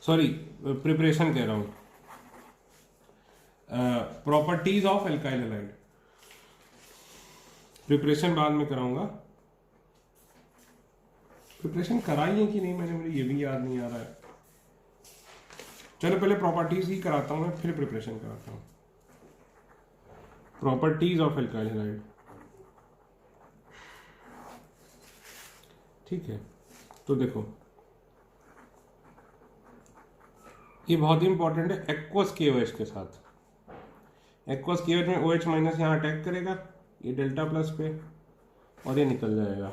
Sorry preparation कह रहा हूँ, properties of alkyl halide. Preparation बाद में कराऊंगा। प्रिपरेशन कराई है कि नहीं मैंने, मुझे ये भी याद नहीं आ रहा है। चलो पहले प्रॉपर्टीज ही कराता हूँ मैं, फिर प्रिपरेशन कराता हूँ। प्रॉपर्टीज ऑफ एल्काइल हैलाइड, ठीक है। तो देखो ये बहुत ही इंपॉर्टेंट है एक्वस KOH के साथ। एक्वस KOH में OH माइनस यहाँ अटैक करेगा, ये डेल्टा प्लस पे, और ये निकल जाएगा,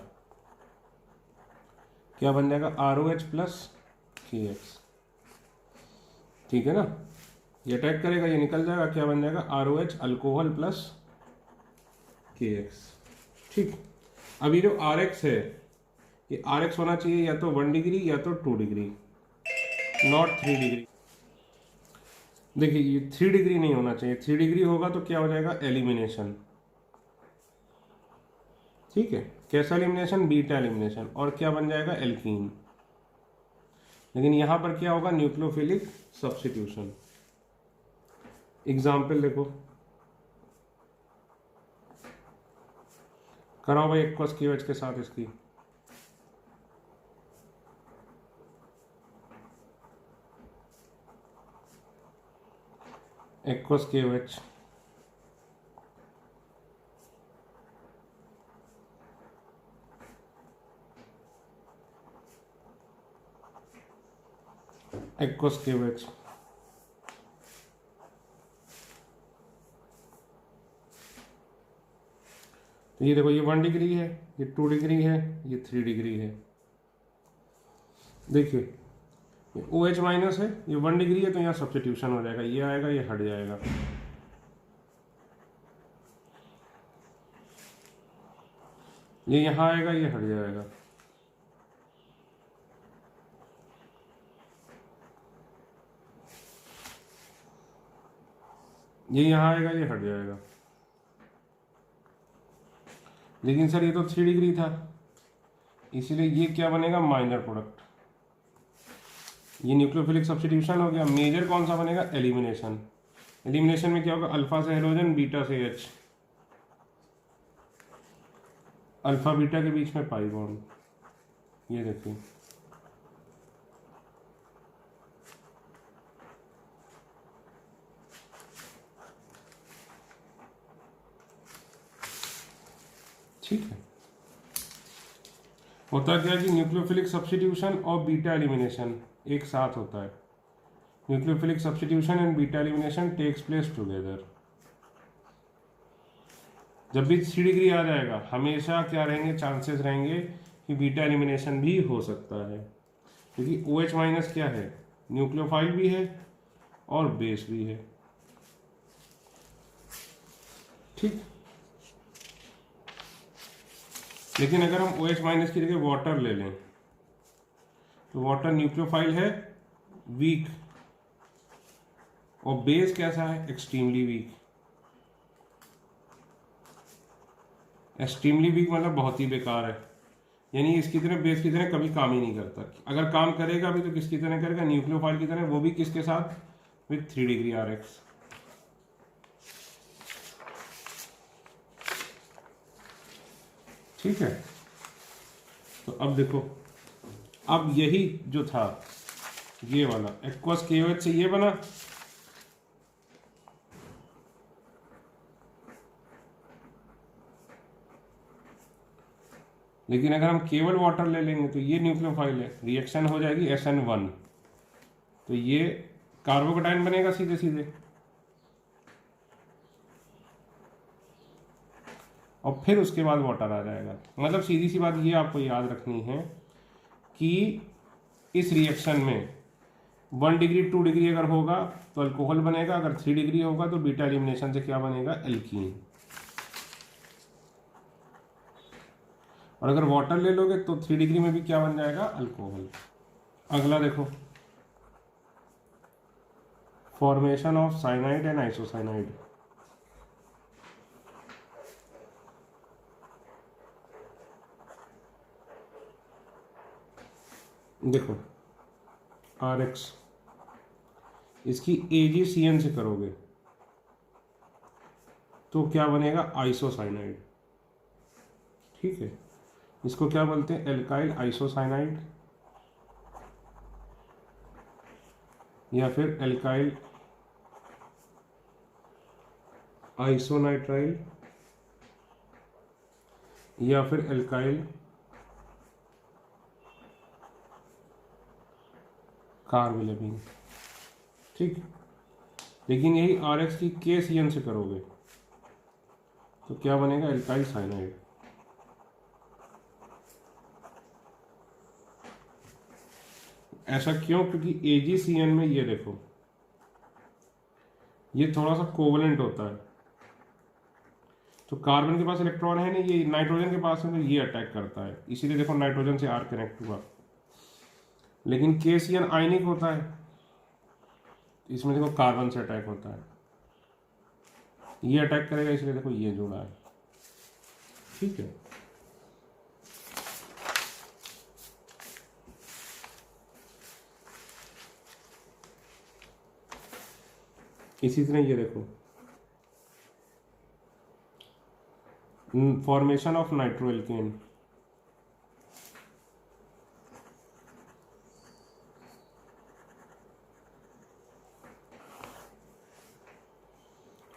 क्या बन जाएगा ROH प्लस KX, ठीक है ना। ये अटैक करेगा, ये निकल जाएगा, क्या बन जाएगा ROH अल्कोहल प्लस KX, ठीक। अब ये जो RX है, ये RX होना चाहिए या तो 1 डिग्री या तो 2 डिग्री, नॉट 3 डिग्री। देखिए ये 3 डिग्री नहीं होना चाहिए, 3 डिग्री होगा तो क्या हो जाएगा एलिमिनेशन, ठीक है। कैसा एलिमिनेशन, बीटा एलिमिनेशन, और क्या बन जाएगा एल्कीन। लेकिन यहां पर क्या होगा न्यूक्लियोफिलिक सब्स्टिट्यूशन। एग्जाम्पल देखो, कराओ भाई एक्वस KOH के साथ इसकी। एक्वस KOH, एक्वस KOH, तो ये देखो ये 1 डिग्री है, ये 2 डिग्री है, ये 3 डिग्री है। देखिए ये OH माइनस है, ये 1 डिग्री है, तो यहाँ सब्स्टिट्यूशन हो जाएगा, ये आएगा ये हट जाएगा, ये यहाँ आएगा ये हट जाएगा, ये यहाँ आएगा ये हट जाएगा। लेकिन सर ये तो 3 डिग्री था, इसीलिए ये क्या बनेगा माइनर प्रोडक्ट। ये न्यूक्लियोफिलिक सब्स्टिट्यूशन हो गया। मेजर कौन सा बनेगा एलिमिनेशन। एलिमिनेशन में क्या होगा अल्फा से हाइड्रोजन, बीटा से H, अल्फा बीटा के बीच में पाई बॉन्ड, ये देखिए ठीक है। होता क्या है कि न्यूक्लियोफिलिक सब्स्टिट्यूशन और बीटा एलिमिनेशन एक साथ होता है। Nucleophilic substitution and beta elimination takes place together. जब भी 3 डिग्री आ जाएगा हमेशा क्या रहेंगे, चांसेस रहेंगे कि बीटा एलिमिनेशन भी हो सकता है, क्योंकि OH माइनस क्या है न्यूक्लियोफाइल भी है और बेस भी है, ठीक। लेकिन अगर हम OH माइनस की जगह वाटर ले लें तो वाटर न्यूक्लियोफाइल है वीक, और बेस कैसा है एक्सट्रीमली वीक। एक्सट्रीमली वीक मतलब बहुत ही बेकार है, यानी इसकी तरह बेस की तरह कभी काम ही नहीं करता। अगर काम करेगा भी तो किसकी तरह करेगा न्यूक्लियोफाइल की तरह, वो भी किसके साथ विथ 3 डिग्री RX। ठीक है। तो अब देखो, अब यही जो था ये वाला एक्वस KOH से ये बना, लेकिन अगर हम केवल वाटर ले लेंगे तो ये न्यूक्लियोफाइल है, रिएक्शन हो जाएगी SN1, तो ये कार्बोकेटाइन बनेगा सीधे सीधे, और फिर उसके बाद वाटर आ जाएगा। मतलब सीधी सी बात ये आपको याद रखनी है कि इस रिएक्शन में 1 डिग्री 2 डिग्री अगर होगा तो अल्कोहल बनेगा, अगर 3 डिग्री होगा तो बीटा एलिमिनेशन से क्या बनेगा एल्कीन, और अगर वाटर ले लोगे तो 3 डिग्री में भी क्या बन जाएगा अल्कोहल। अगला देखो, formation of cyanide and isocyanide. देखो RX इसकी AgCN से करोगे तो क्या बनेगा, आइसोसाइनाइड। ठीक है, इसको क्या बोलते हैं, एल्काइल आइसोसाइनाइड या फिर एल्काइल आइसोनाइट्राइल या फिर एल्काइल कार्बोलेपिन। ठीक, लेकिन यही RX की KCN से करोगे तो क्या बनेगा, एल्काइल साइनाइड। ऐसा क्यों, क्योंकि AgCN में ये देखो, ये थोड़ा सा कोवलेंट होता है, तो कार्बन के पास इलेक्ट्रॉन है नहीं, ये नाइट्रोजन के पास है, तो ये अटैक करता है, इसीलिए देखो नाइट्रोजन से R कनेक्ट हुआ। लेकिन KCN आयनिक होता है, इसमें देखो कार्बन से अटैक होता है, ये अटैक करेगा, इसलिए देखो ये जुड़ा है। ठीक है, इसी तरह ये देखो, फॉर्मेशन ऑफ नाइट्रोएल्केन,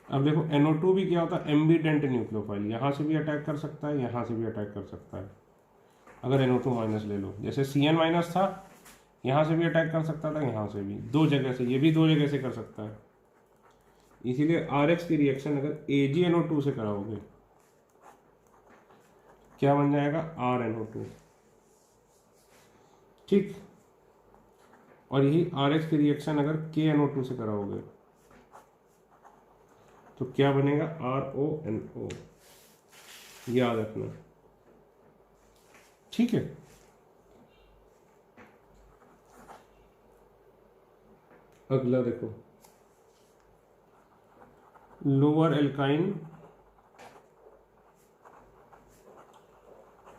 अब देखो NO2 भी क्या होता है, एम्बीडेंट न्यूक्लियोफाइल, यहाँ से भी अटैक कर सकता है, यहाँ से भी अटैक कर सकता है। अगर NO2 माइनस ले लो, जैसे CN माइनस था, यहाँ से भी अटैक कर सकता था, यहाँ से भी, दो जगह से, ये भी दो जगह से कर सकता है। इसीलिए RX की रिएक्शन अगर AgNO2 से कराओगे क्या बन जाएगा, RNO2। ठीक, और यही RX की रिएक्शन अगर KNO2 से कराओगे तो क्या बनेगा, RONO। याद रखना। ठीक है, अगला देखो, lower alkyne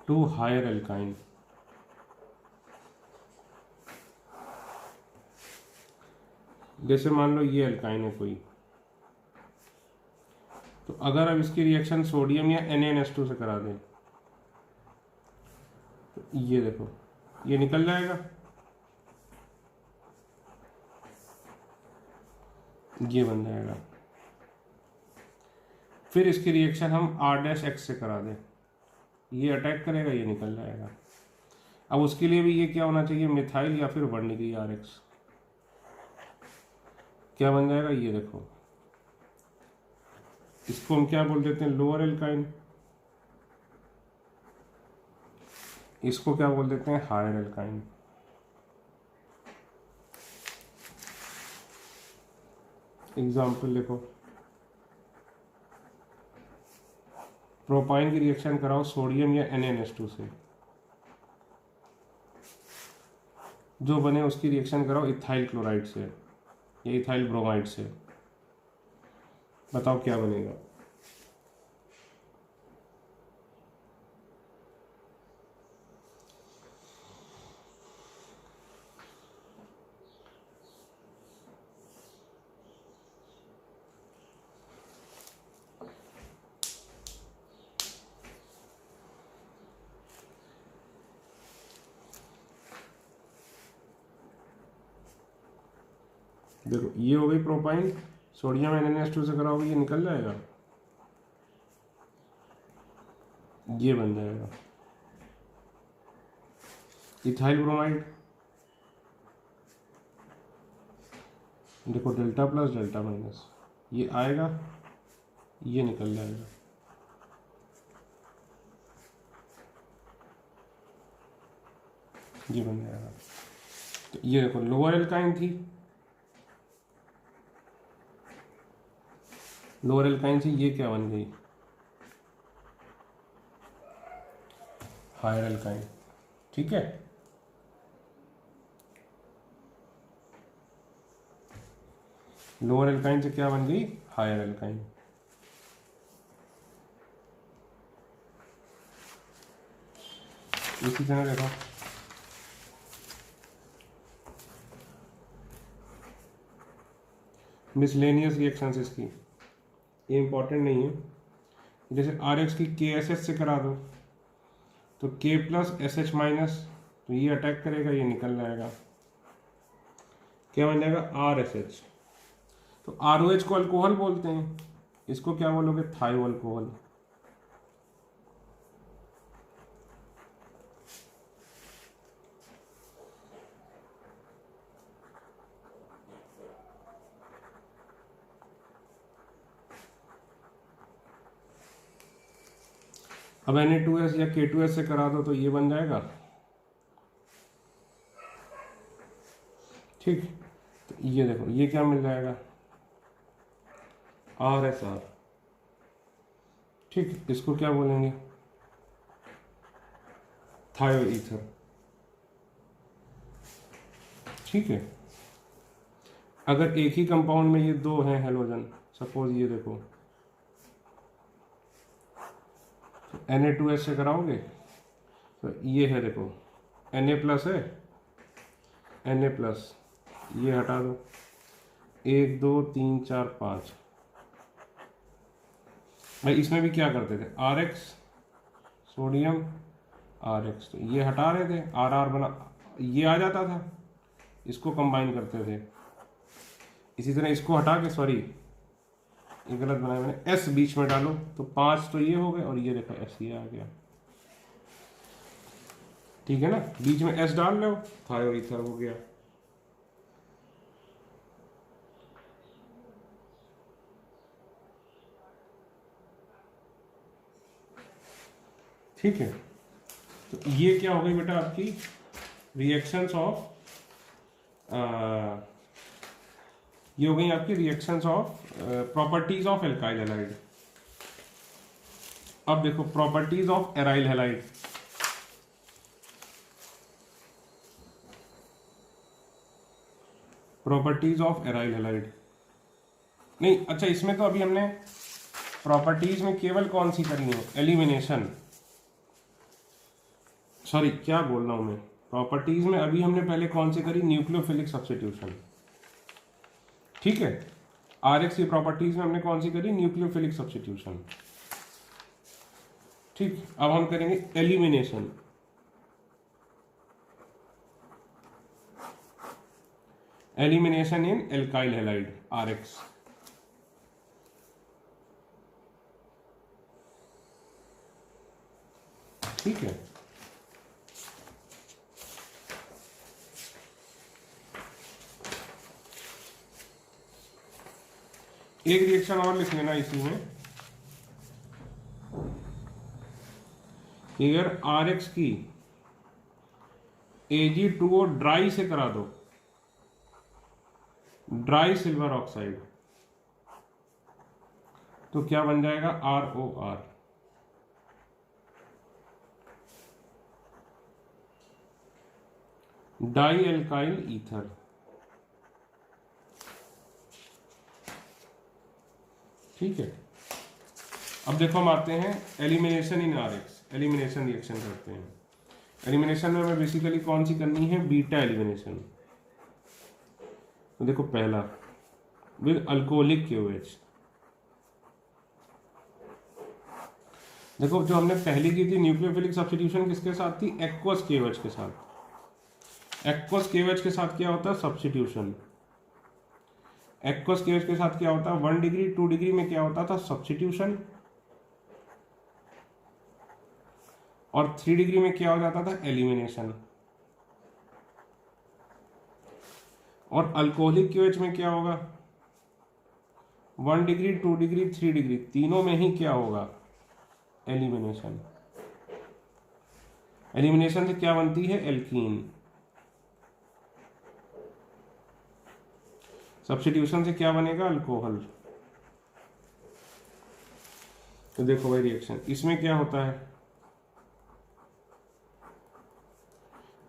to higher alkyne. जैसे मान लो ये एल्काइन है कोई, तो अगर अब इसकी रिएक्शन सोडियम या NaNH2 से करा दें तो ये देखो, ये निकल जाएगा, ये बन जाएगा। फिर इसकी रिएक्शन हम R'(X) से करा दें, ये अटैक करेगा, ये निकल जाएगा। अब उसके लिए भी ये क्या होना चाहिए, मिथाइल या फिर 1° RX। क्या बन जाएगा, ये देखो, इसको हम क्या बोल देते हैं, लोअर एल्काइन, इसको क्या बोल देते हैं, हायर एल्काइन। एग्जाम्पल देखो, प्रोपाइन की रिएक्शन कराओ सोडियम या NaNH2 से, जो बने उसकी रिएक्शन कराओ इथाइल क्लोराइड से या इथाइल ब्रोमाइड से, बताओ क्या बनेगा। देखो, ये हो गई प्रोपाइन, सोडियम NaNH2 से कराओगे, ये निकल जाएगा, ये बन जाएगा इथाइल ब्रोमाइड। देखो, डेल्टा प्लस डेल्टा माइनस, ये आएगा, ये निकल जाएगा, ये बन जाएगा। तो ये देखो, लोअर एल्काइन थी, लोअर एल्काइन से ये क्या बन गई, हायर एल्काइन। ठीक है, लोअर एल्काइन से क्या बन गई, हायर एल्काइन। इसी तरह देखो, मिसलेनियस रिएक्शंस इसकी, ये इंपॉर्टेंट नहीं है। जैसे आर एक्स की के एस एच से करा दो तो के प्लस एस एच माइनस, तो ये अटैक करेगा, ये निकल जाएगा, क्या बन जाएगा आर एस एच। तो आर ओ एच को अल्कोहल बोलते हैं, इसको क्या बोलोगे थायो अल्कोहल। अब Na2S या K2S से करा दो तो ये बन जाएगा, ठीक। तो ये देखो ये क्या मिल जाएगा RSR, ठीक। इसको क्या बोलेंगे थायो ईथर, ठीक है। अगर एक ही कंपाउंड में ये दो हैं हेलोजन, सपोज ये देखो तो Na2S से कराओगे तो ये है देखो Na प्लस है, Na प्लस, ये हटा दो, 1 2 3 4 5। भाई इसमें भी क्या करते थे RX सोडियम RX, तो ये हटा रहे थे, RR बना, ये आ जाता था, इसको कंबाइन करते थे। इसी तरह इसको हटा के, सॉरी ये गलत बनाया मैंने, S बीच में डालो तो 5 तो ये हो गए और ये देखो S ये आ गया, ठीक है ना। बीच में S डाल लो, थायो ईथर हो गया। ठीक है, तो ये क्या हो गई बेटा आपकी रिएक्शंस ऑफ, ये हो गई आपकी reactions of properties of alkyl halide. अब देखो properties of aryl halide. Properties of aryl halide नहीं, अच्छा इसमें तो अभी हमने प्रॉपर्टीज में केवल कौन सी करनी है, एलिमिनेशन, सॉरी क्या बोल रहा हूं मैं, प्रॉपर्टीज में अभी हमने पहले कौन सी करी, न्यूक्लियोफिलिक सब्स्टिट्यूशन, ठीक है। RX की प्रॉपर्टीज में हमने कौन सी करी, न्यूक्लियोफिलिक सब्स्टिट्यूशन, ठीक। अब हम करेंगे एलिमिनेशन। एलिमिनेशन इन एल्काइल हैलाइड RX, ठीक है। एक रिएक्शन और लिख लेना इसी में, अगर RX की Ag2O ड्राई से करा दो, ड्राई सिल्वर ऑक्साइड, तो क्या बन जाएगा ROR, डाई एल्काइल ईथर, ठीक है। अब देखो हम आते हैं एलिमिनेशन इन RX, एलिमिनेशन रिएक्शन करते हैं। एलिमिनेशन में हमें बेसिकली कौन सी करनी है, बीटा एलिमिनेशन। तो देखो पहला विद अल्कोहलिक KOH, देखो जो हमने पहली की थी न्यूक्लियोफिलिक सब्स्टिट्यूशन किसके साथ थी, एक्वस KOH के साथ। एक्वस KOH के साथ क्या होता है सब्स्टिट्यूशन, एक्वस केस के साथ क्या होता है 1 डिग्री 2 डिग्री में क्या होता था सब्स्टिट्यूशन, और 3 डिग्री में क्या हो जाता था एलिमिनेशन। और अल्कोहलिक KOH में क्या होगा 1 डिग्री 2 डिग्री 3 डिग्री तीनों में ही क्या होगा एलिमिनेशन। एलिमिनेशन से क्या बनती है एल्कीन, सब्स्टिट्यूशन से क्या बनेगा अल्कोहल। तो देखो भाई रिएक्शन इसमें क्या होता है,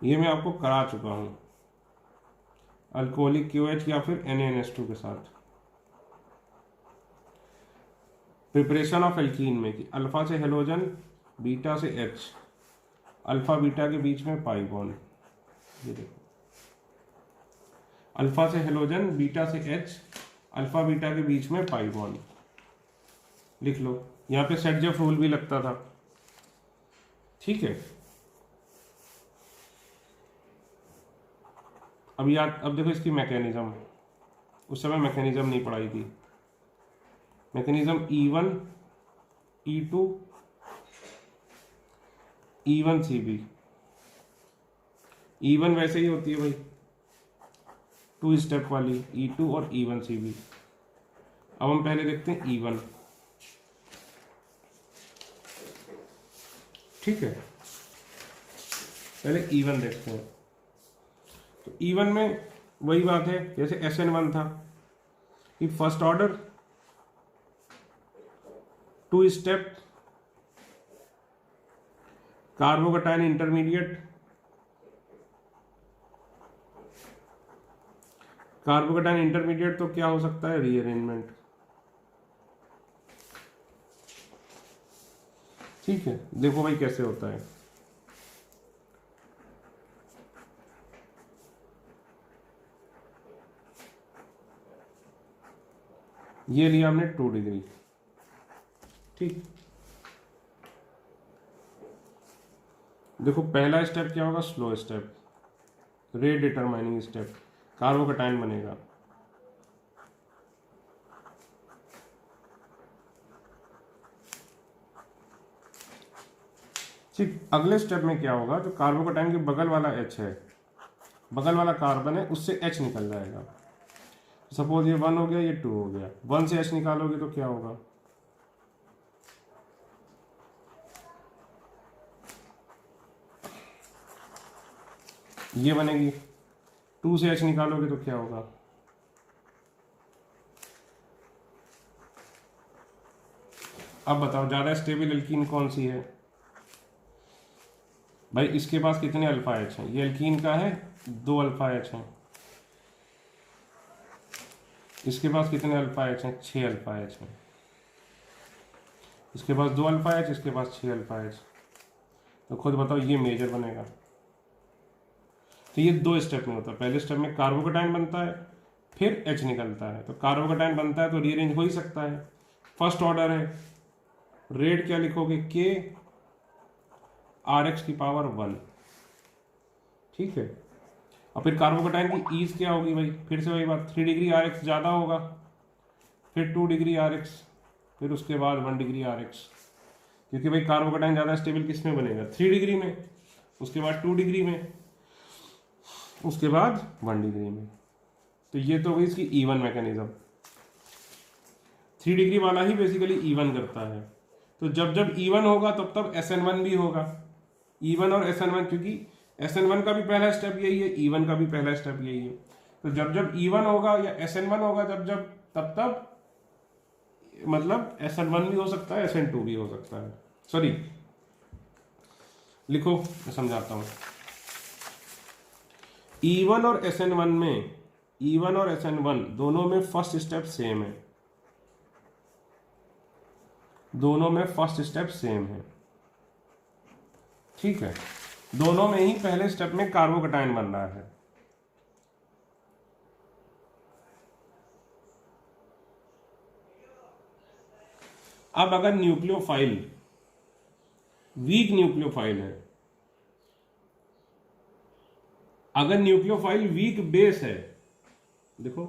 ये मैं आपको करा चुका हूं, अल्कोहलिक KOH या फिर NaNH2 के साथ प्रिपरेशन ऑफ एल्कीन में कि अल्फा से हेलोजन बीटा से H, अल्फा बीटा के बीच में पाई बॉन्ड, ये देखो अल्फा से हेलोजन बीटा से H, अल्फा बीटा के बीच में पाई बॉन्ड लिख लो। यहाँ पे सेट-जेफ रूल भी लगता था, ठीक है। अब देखो इसकी मैकेनिज्म, उस समय मैकेनिज्म नहीं पढ़ाई थी। Mechanism E1 E2 E1 CB। E1 वैसे ही होती है भाई, 2 स्टेप वाली, E2 और E1 CB। अब हम पहले देखते हैं E1, ठीक है। पहले E1 देखते हैं। तो E1 में वही बात है जैसे SN1 था कि first order 2 step carbocation intermediate, carbocation intermediate तो क्या हो सकता है, रीअरेंजमेंट, ठीक है। देखो भाई कैसे होता है। ये लिया हमने 2 डिग्री, ठीक। देखो पहला स्टेप क्या होगा, slow step, rate determining step, carbocation बनेगा। ठीक, अगले स्टेप में क्या होगा, जो कार्बोकटायन के बगल वाला H है, बगल वाला कार्बन है, उससे H निकल जाएगा। सपोज ये 1 हो गया, ये 2 हो गया, 1 से H निकालोगे तो क्या होगा, ये बनेगी। 2 से H निकालोगे तो क्या होगा, अब बताओ ज्यादा स्टेबल एल्कीन कौन सी है भाई। इसके पास कितने अल्फा H हैं, ये एल्कीन का है 2 अल्फा H हैं। इसके पास कितने अल्फा H हैं, 6 अल्फा H हैं। इसके पास 2 अल्फा H, इसके पास 6 अल्फा H। तो खुद बताओ ये मेजर बनेगा। तो ये 2 स्टेप में होता है। पहले स्टेप में कार्बोकटायन बनता है, फिर H निकलता है। तो कार्बोकटायन बनता है तो रीअरेंज हो ही सकता है, फर्स्ट ऑर्डर है। रेट क्या लिखोगे, K RX की पावर 1, ठीक है। और फिर कार्बोकटायन की ईज क्या होगी भाई, फिर से वही बात, 3 डिग्री RX ज़्यादा होगा, फिर 2 डिग्री RX, फिर उसके बाद 1 डिग्री RX। क्योंकि भाई कार्बोकटायन ज़्यादा स्टेबल किस में बनेगा, 3 डिग्री में, उसके बाद 2 डिग्री में, उसके बाद 1 डिग्री में। तो ये तो हुई इसकी E1 मैकेनिज्म। 3 डिग्री वाला ही बेसिकली E1 करता है। तो जब जब E1 होगा तब तब SN1 भी होगा। E1 और SN1, क्योंकि SN1 का भी पहला स्टेप यही है, E1 का भी पहला स्टेप यही है। तो जब जब E1 होगा या SN1 होगा, जब जब तब तब मतलब SN1 भी हो सकता है, SN2 भी हो सकता है। सॉरी, लिखो मैं समझाता हूँ। E1 और SN1 में, E1 और SN1 दोनों में फर्स्ट स्टेप सेम है, दोनों में फर्स्ट स्टेप सेम है, ठीक है। दोनों में ही पहले स्टेप में कार्बोकटायन बन रहा है। अब अगर न्यूक्लियोफाइल वीक न्यूक्लियोफाइल है, अगर न्यूक्लियोफाइल वीक बेस है, देखो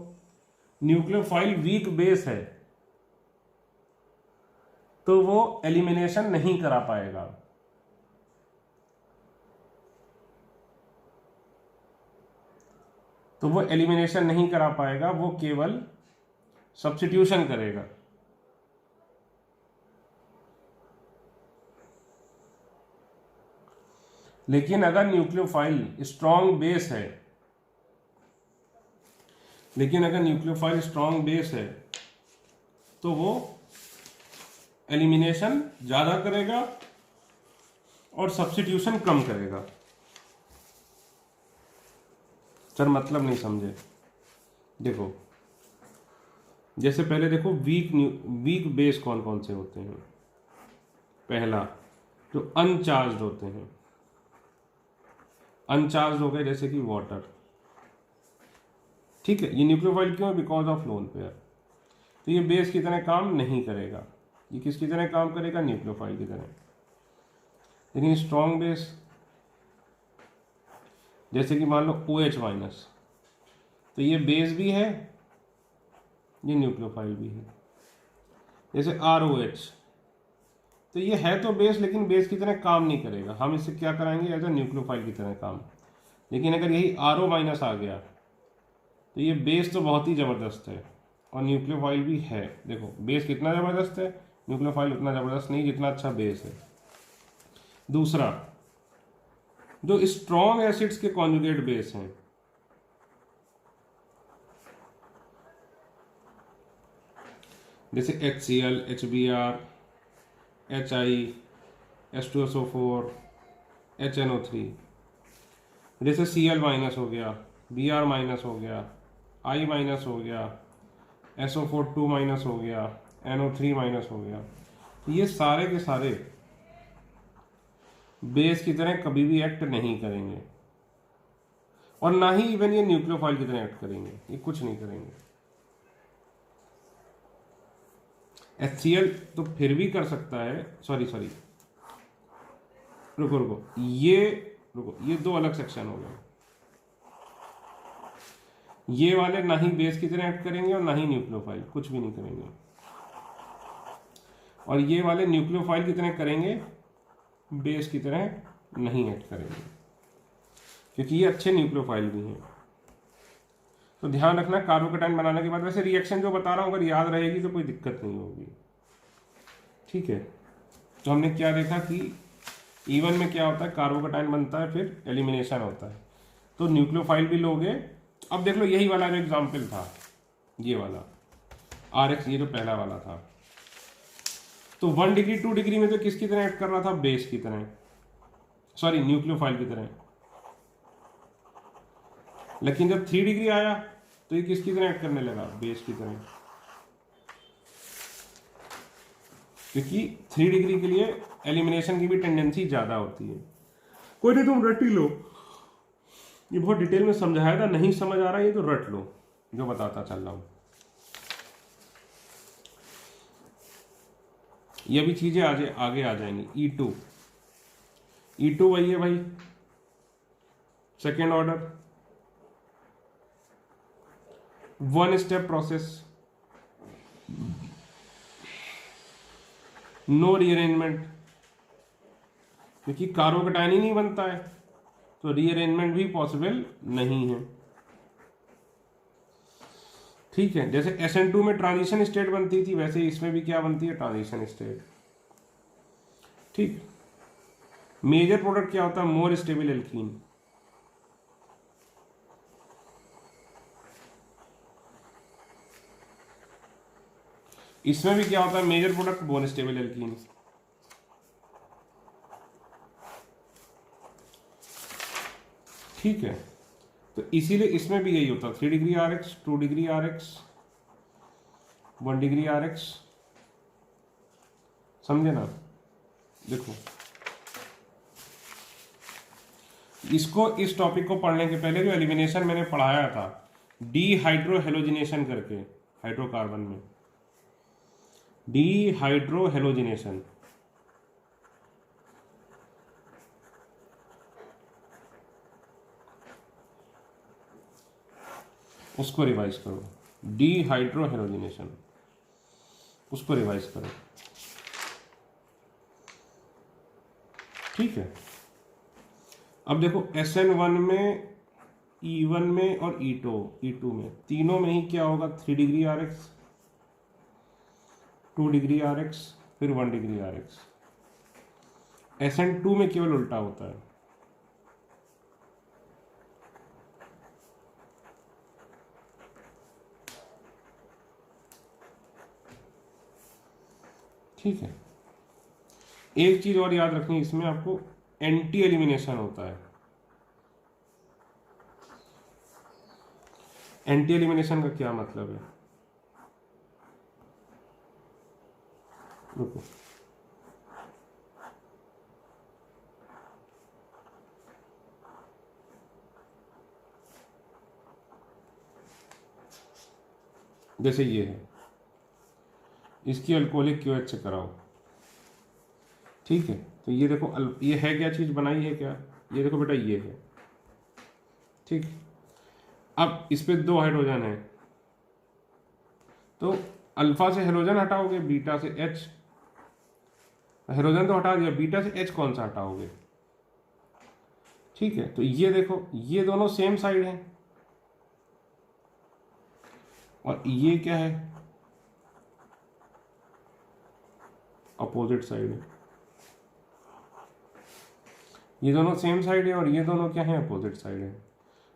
न्यूक्लियोफाइल वीक बेस है तो वो एलिमिनेशन नहीं करा पाएगा। तो वो एलिमिनेशन नहीं करा पाएगा, वो केवल सब्स्टिट्यूशन करेगा। लेकिन अगर न्यूक्लियोफाइल स्ट्रॉन्ग बेस है, लेकिन अगर न्यूक्लियोफाइल स्ट्रॉन्ग बेस है तो वो एलिमिनेशन ज़्यादा करेगा और सब्स्टिट्यूशन कम करेगा। सर मतलब नहीं समझे। देखो जैसे पहले देखो वीक बेस कौन कौन से होते हैं। पहला जो अनचार्ज्ड होते हैं, अनचार्ज हो गए जैसे कि वाटर, ठीक है। ये न्यूक्लियोफाइल क्यों है, बिकॉज ऑफ लोन पेयर। तो ये बेस की तरह काम नहीं करेगा। ये किसकी तरह काम करेगा? न्यूक्लियोफाइल की तरह। लेकिन स्ट्रॉन्ग बेस जैसे कि मान लो OH माइनस, तो ये बेस भी है, ये न्यूक्लियोफाइल भी है। जैसे ROH, तो ये है तो बेस, लेकिन बेस की तरह काम नहीं करेगा। हम इसे क्या कराएंगे? एज ए न्यूक्लियोफाइल की तरह काम। लेकिन अगर यही RO माइनस आ गया तो ये बेस तो बहुत ही ज़बरदस्त है और न्यूक्लियोफाइल भी है। देखो बेस कितना ज़बरदस्त है, न्यूक्लियोफाइल उतना ज़बरदस्त नहीं जितना अच्छा बेस है। दूसरा, जो स्ट्रॉन्ग एसिड्स के कॉन्जुगेट बेस हैं, जैसे HCl, HBr, HI, H2SO4, HNO3, जैसे Cl माइनस हो गया, Br माइनस हो गया, I माइनस हो गया, SO4 2 माइनस हो गया, NO3 माइनस हो गया, तो ये सारे के सारे बेस की तरह कभी भी एक्ट नहीं करेंगे और ना ही इवन ये न्यूक्लियोफाइल की तरह एक्ट करेंगे। ये कुछ नहीं करेंगे। HCl तो फिर भी कर सकता है, सॉरी रुको, ये दो अलग सेक्शन हो गए। ये वाले ना ही बेस की तरह एक्ट करेंगे और ना ही न्यूक्लियोफाइल, कुछ भी नहीं करेंगे। और ये वाले न्यूक्लियोफाइल की तरह करेंगे, बेस की तरह नहीं एक्ट करेंगे, क्योंकि ये अच्छे न्यूक्लियोफाइल भी हैं। तो ध्यान रखना कार्बोकेटाइन बनाने के बाद। वैसे रिएक्शन जो बता रहा हूं अगर याद रहेगी तो कोई दिक्कत नहीं होगी, ठीक है। तो हमने क्या देखा कि E1 में क्या होता है, कार्बोकेटाइन बनता है, फिर एलिमिनेशन होता है। तो न्यूक्लियोफाइल भी लोगे। अब देख लो यही वाला जो एग्जाम्पल था, ये वाला RX, ये जो पहला वाला था, तो 1 डिग्री 2 डिग्री में तो किसकी तरह एक्ट कर रहा था? बेस की तरह, सॉरी न्यूक्लियोफाइल की तरह। लेकिन जब 3 डिग्री आया तो ये किसकी तरह एक्ट करने लगा? बेस की तरह, क्योंकि 3 डिग्री के लिए एलिमिनेशन की भी टेंडेंसी ज्यादा होती है। कोई नहीं, तुम रट ही लो, ये बहुत डिटेल में समझाया था, नहीं समझ आ रहा ये तो रट लो जो बताता चल रहा हूं। ये भी चीजें आगे आ जाएंगी। E2 वही है भाई, second order, 1 step process, no rearrangement, क्योंकि कार्बोकेटाइन ही नहीं बनता है तो रीअरेंजमेंट भी पॉसिबल नहीं है, ठीक है। जैसे SN2 में ट्रांजिशन स्टेट बनती थी, वैसे इसमें भी क्या बनती है? ट्रांजिशन स्टेट, ठीक। मेजर प्रोडक्ट क्या होता है? More stable alkene. इसमें भी क्या होता है? Major product bone stable alkene. ठीक है, तो इसीलिए इसमें भी यही होता है, 3 degree RX, 2 degree RX, 1 degree RX, समझे ना? देखो इसको, इस टॉपिक को पढ़ने के पहले जो एलिमिनेशन मैंने पढ़ाया था, डीहाइड्रोहेलोजिनेशन करके, हाइड्रोकार्बन में डीहाइड्रोहेलोजिनेशन, उसको रिवाइज करो। डीहाइड्रोहेलोजिनेशन, उसको रिवाइज करो, ठीक है। अब देखो SN1 में, E1 में और E2 में, तीनों में ही क्या होगा? 3 डिग्री RX, 2 डिग्री RX, फिर 1 डिग्री RX। SN2 में केवल उल्टा होता है, ठीक है। एक चीज और याद रखनी, इसमें आपको एंटी एलिमिनेशन होता है। एंटी एलिमिनेशन का क्या मतलब है? रुको, जैसे ये है इसकी अल्कोहलिक QH से कराओ। ठीक है, तो ये देखो ये है क्या चीज़ बनाई है क्या, ये देखो बेटा ये है। ठीक, अब इस पे 2 हाइड्रोजन है, तो अल्फा से हाइड्रोजन हटाओगे, बीटा से H, हाइड्रोजन तो हटा दिया, बीटा से H कौन सा हटाओगे। ठीक है, तो ये देखो ये दोनों सेम साइड हैं, और ये क्या है, अपोजिट साइड है। ये दोनों सेम साइड है और ये दोनों क्या है, अपोजिट साइड है।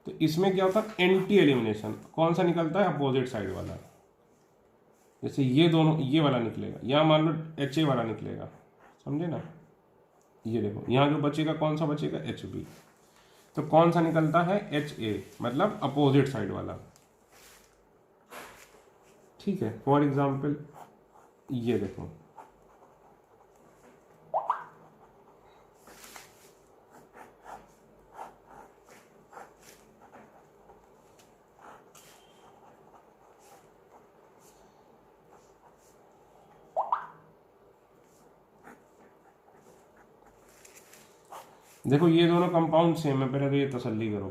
तो इसमें क्या होता है, एंटी एलिमिनेशन। कौन सा निकलता है, अपोजिट साइड वाला। जैसे ये दोनों, ये वाला निकलेगा, यहाँ मान लो HA वाला निकलेगा, समझे ना। ये देखो यहाँ जो बचेगा कौन सा बचेगा, HB। तो कौन सा निकलता है, HA, मतलब अपोजिट साइड वाला। ठीक है, फॉर एग्जाम्पल ये देखो, देखो ये दोनों कंपाउंड सेम है, पहले तो ये तसल्ली करो।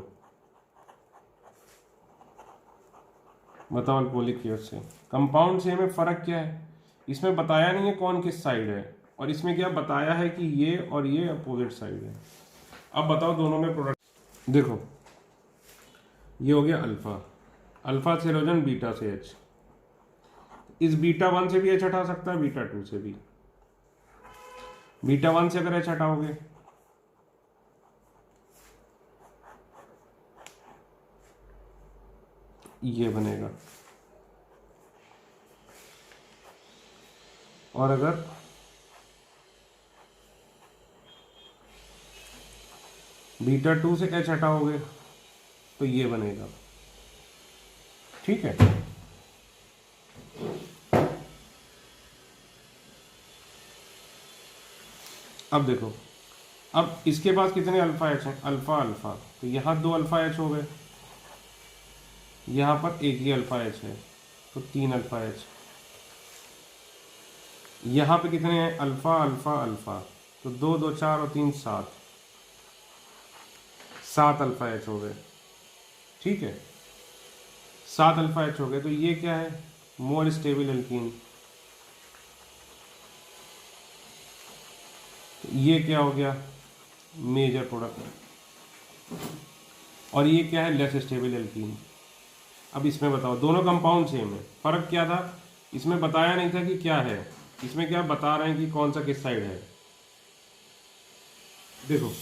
बताओ अल्कोहलिक QH से कंपाउंड सेम है, फर्क क्या है, इसमें बताया नहीं है कौन किस साइड है, और इसमें क्या बताया है कि ये और ये अपोजिट साइड है। अब बताओ दोनों में प्रोडक्ट। देखो ये हो गया अल्फा, अल्फा से हाइड्रोजन, बीटा से H। इस बीटा 1 से भी H हटा सकता है, बीटा 2 से भी। बीटा 1 से अगर H हटाओगे, ये बनेगा, और अगर बीटा 2 से H हटाओगे तो ये बनेगा। ठीक है, अब देखो, अब इसके पास कितने अल्फा H हैं, अल्फा अल्फा, तो यहाँ 2 अल्फा H हो गए, यहाँ पर एक ही अल्फा H है, तो 3 अल्फा H। यहाँ पे कितने हैं, अल्फा अल्फा अल्फा, तो 2 2 4 और 3 7, 7 अल्फा H हो गए। ठीक है, 7 अल्फा H हो गए, तो ये क्या है, मोर स्टेबल एल्कीन। तो ये क्या हो गया, मेजर प्रोडक्ट। और ये क्या है, लेस स्टेबल एल्कीन। अब इसमें बताओ, दोनों कंपाउंड सेम है, फर्क क्या था, इसमें बताया नहीं था कि क्या है, इसमें क्या बता रहे हैं कि कौन सा किस साइड है। देखो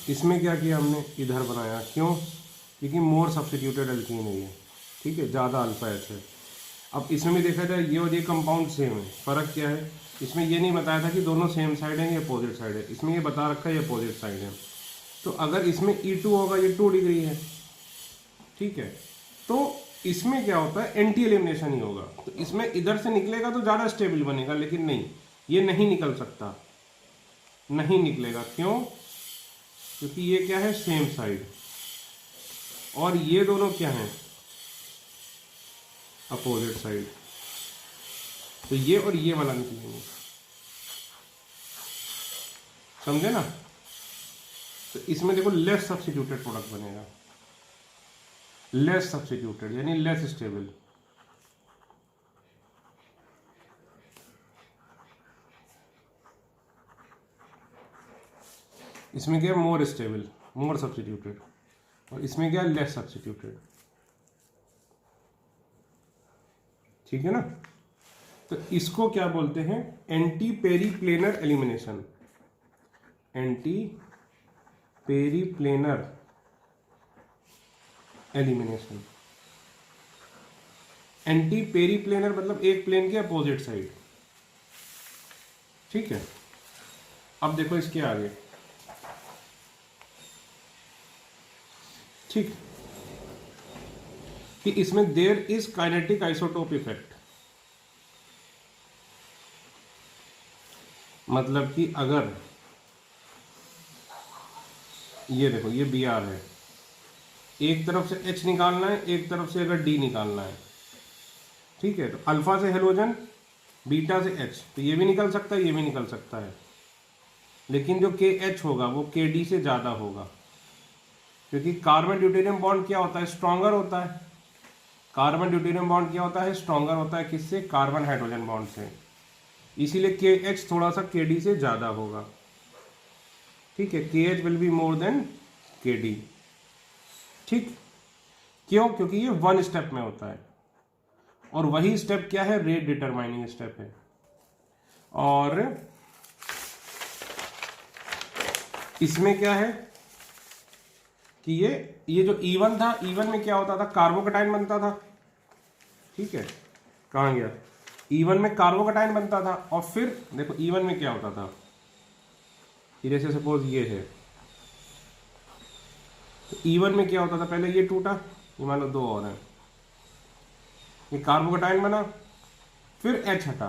इसमें क्या किया हमने, इधर बनाया, क्यों, क्योंकि मोर सब्स्टिट्यूटेड एल्कीन है ये। ठीक है, ज़्यादा अल्फा H है। अब इसमें भी देखा जाए ये और ये कंपाउंड सेम है, फ़र्क क्या है, इसमें ये नहीं बताया था कि दोनों सेम साइड है, ये अपोजिट साइड है, इसमें ये बता रखा है ये अपोजिट साइड है। तो अगर इसमें E2 होगा, ये 2 डिग्री है। ठीक है, तो इसमें क्या होता है, एंटी एलिमिनेशन ही होगा, तो इसमें इधर से निकलेगा तो ज़्यादा स्टेबल बनेगा, लेकिन नहीं, ये नहीं निकल सकता, नहीं निकलेगा। क्यों, क्योंकि ये क्या है, सेम साइड, और ये दोनों क्या हैं, अपोजिट साइड, तो ये और ये वाला निकलेंगे, समझे ना। तो इसमें देखो लेस सब्स्टिट्यूटेड प्रोडक्ट बनेगा, लेस सब्स्टिट्यूटेड यानी लेस स्टेबल। इसमें क्या है, मोर स्टेबल, मोर सब्स्टिट्यूटेड, और इसमें क्या है, लेस सब्स्टिट्यूटेड। ठीक है ना, तो इसको क्या बोलते हैं, anti periplanar elimination, anti periplanar elimination. Anti periplanar मतलब एक प्लेन के अपोजिट साइड। ठीक है, अब देखो इसके आगे, ठीक, कि इसमें there is kinetic isotope effect, मतलब कि अगर ये देखो ये Br है, एक तरफ से H निकालना है, एक तरफ से अगर D निकालना है। ठीक है, तो अल्फा से हेलोजन बीटा से एच, तो ये भी निकल सकता है, ये भी निकल सकता है, लेकिन जो के एच होगा वो के डी से ज़्यादा होगा, क्योंकि कार्बन ड्यूटेरियम बॉन्ड क्या होता है, स्ट्रॉन्गर होता है। कार्बन ड्यूटेरियम बॉन्ड क्या होता है, स्ट्रॉन्गर होता है किससे, कार्बन हाइड्रोजन बॉन्ड से, इसीलिए के एच थोड़ा सा के डी से ज़्यादा होगा। ठीक है, के H will be more than के डी। ठीक, क्यों, क्योंकि ये वन स्टेप में होता है, और वही स्टेप क्या है, रेट डिटरमाइनिंग स्टेप है। और इसमें क्या है कि ये जो E1 था, E1 में क्या होता था, कार्बोकटाइन बनता था। ठीक है, कहाँ गया, E1 में कार्बोकटाइन बनता था, और फिर देखो E1 में क्या होता था, जैसे सपोज ये है, तो E1 में क्या होता था, पहले ये टूटा, ये मान लो दो और हैं, ये कार्बोकटाइन बना, फिर H हटा,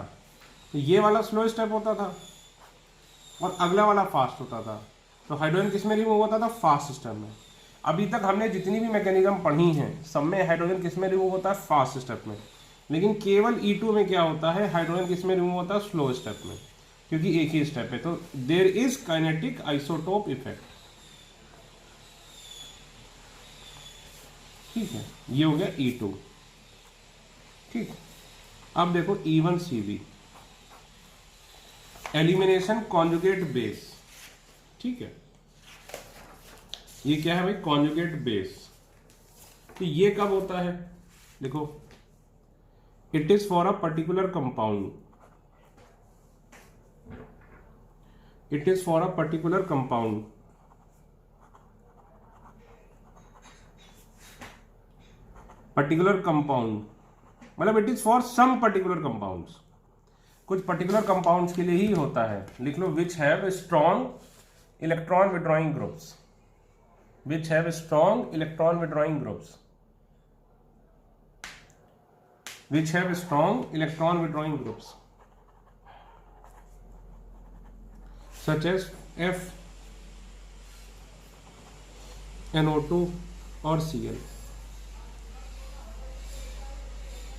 तो ये वाला स्लो स्टेप होता था और अगला वाला फास्ट होता था। तो हाइड्रोजन किस में रिमूव होता था, फास्ट स्टेप में। अभी तक हमने जितनी भी मैकेनिज्म पढ़ी हैं, सब में हाइड्रोजन किस में रिमूव होता है, फास्ट स्टेप में, लेकिन केवल E2 में क्या होता है, हाइड्रोजन किस में रिमूव होता है, स्लो स्टेप में, क्योंकि एक ही स्टेप है। तो there is kinetic isotope effect. ठीक है, ये हो गया E2। ठीक, अब देखो E1CV, एलिमिनेशन कॉन्जुगेट बेस। ठीक है, ये क्या है भाई, कॉन्जुगेट बेस। तो ये कब होता है, देखो, it is for a particular compound, it is for a particular compound, particular compound मतलब it is for some particular compounds, कुछ पर्टिकुलर कंपाउंड्स के लिए ही होता है। लिख लो, which have strong electron withdrawing groups, which have strong electron withdrawing groups, which have strong electron withdrawing groups, such as F, NO2 और Cl।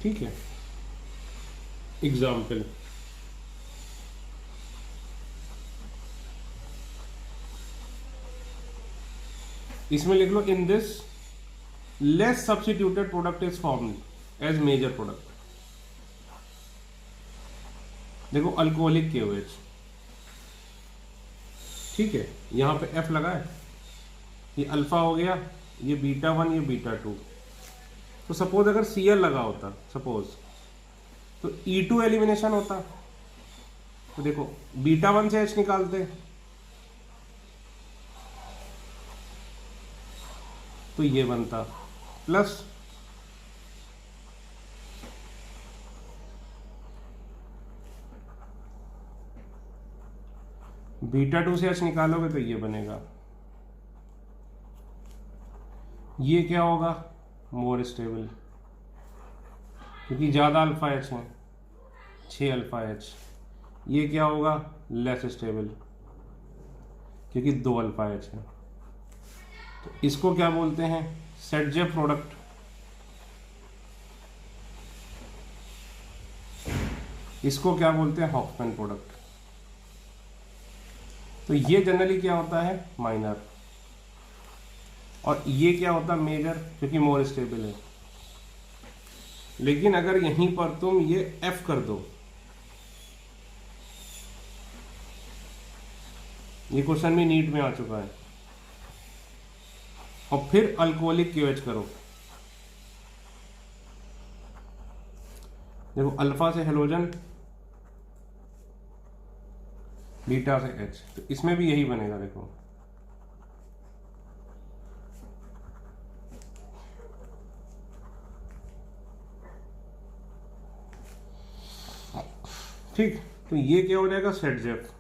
ठीक है, एग्जाम्पल, इसमें लिख लो, in this less substituted product is formed as major product. देखो, alcoholic KOH, ठीक है, यहां पे F लगा है, ये अल्फा हो गया, ये β1, ये β2। तो सपोज अगर Cl लगा होता, सपोज, तो E2 एलिमिनेशन होता। तो देखो, β1 से H निकालते, तो ये बनता, प्लस β2 से H निकालोगे तो ये बनेगा, ये क्या होगा, मोर स्टेबल, क्योंकि ज़्यादा अल्फा H है, 6 अल्फा H। ये क्या होगा, लेस स्टेबल, क्योंकि 2 अल्फा H है। तो इसको क्या बोलते हैं, सेटजेफ प्रोडक्ट। इसको क्या बोलते हैं, हॉफमैन प्रोडक्ट। तो ये जनरली क्या होता है, माइनर, और ये क्या होता है, मेजर, क्योंकि मोर स्टेबल है। लेकिन अगर यहीं पर तुम ये F कर दो, ये क्वेश्चन भी नीट में आ चुका है, और फिर अल्कोहलिक KOH करो, देखो, अल्फा से हेलोजन, बीटा से H, तो इसमें भी यही बनेगा। देखो, ठीक, तो ये क्या हो जाएगा, सेटजेफ,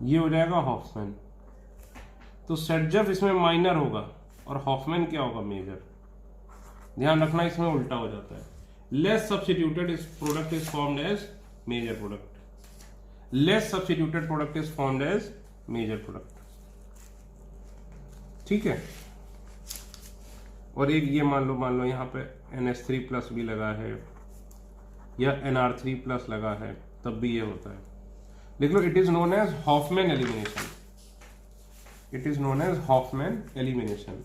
ये हो जाएगा हॉफमैन। तो सेटजेफ इसमें माइनर होगा और हॉफमैन क्या होगा, मेजर। ध्यान रखना, इसमें उल्टा हो जाता है, लेस सब्स्टिट्यूटेड इस product is formed as major product, less substituted product is formed as major product. ठीक है, और एक ये मान लो यहाँ पे NH3+ भी लगा है, या NR3 प्लस लगा है तब भी ये होता है। देख लो, it is known as Hofmann elimination, it is known as Hofmann elimination,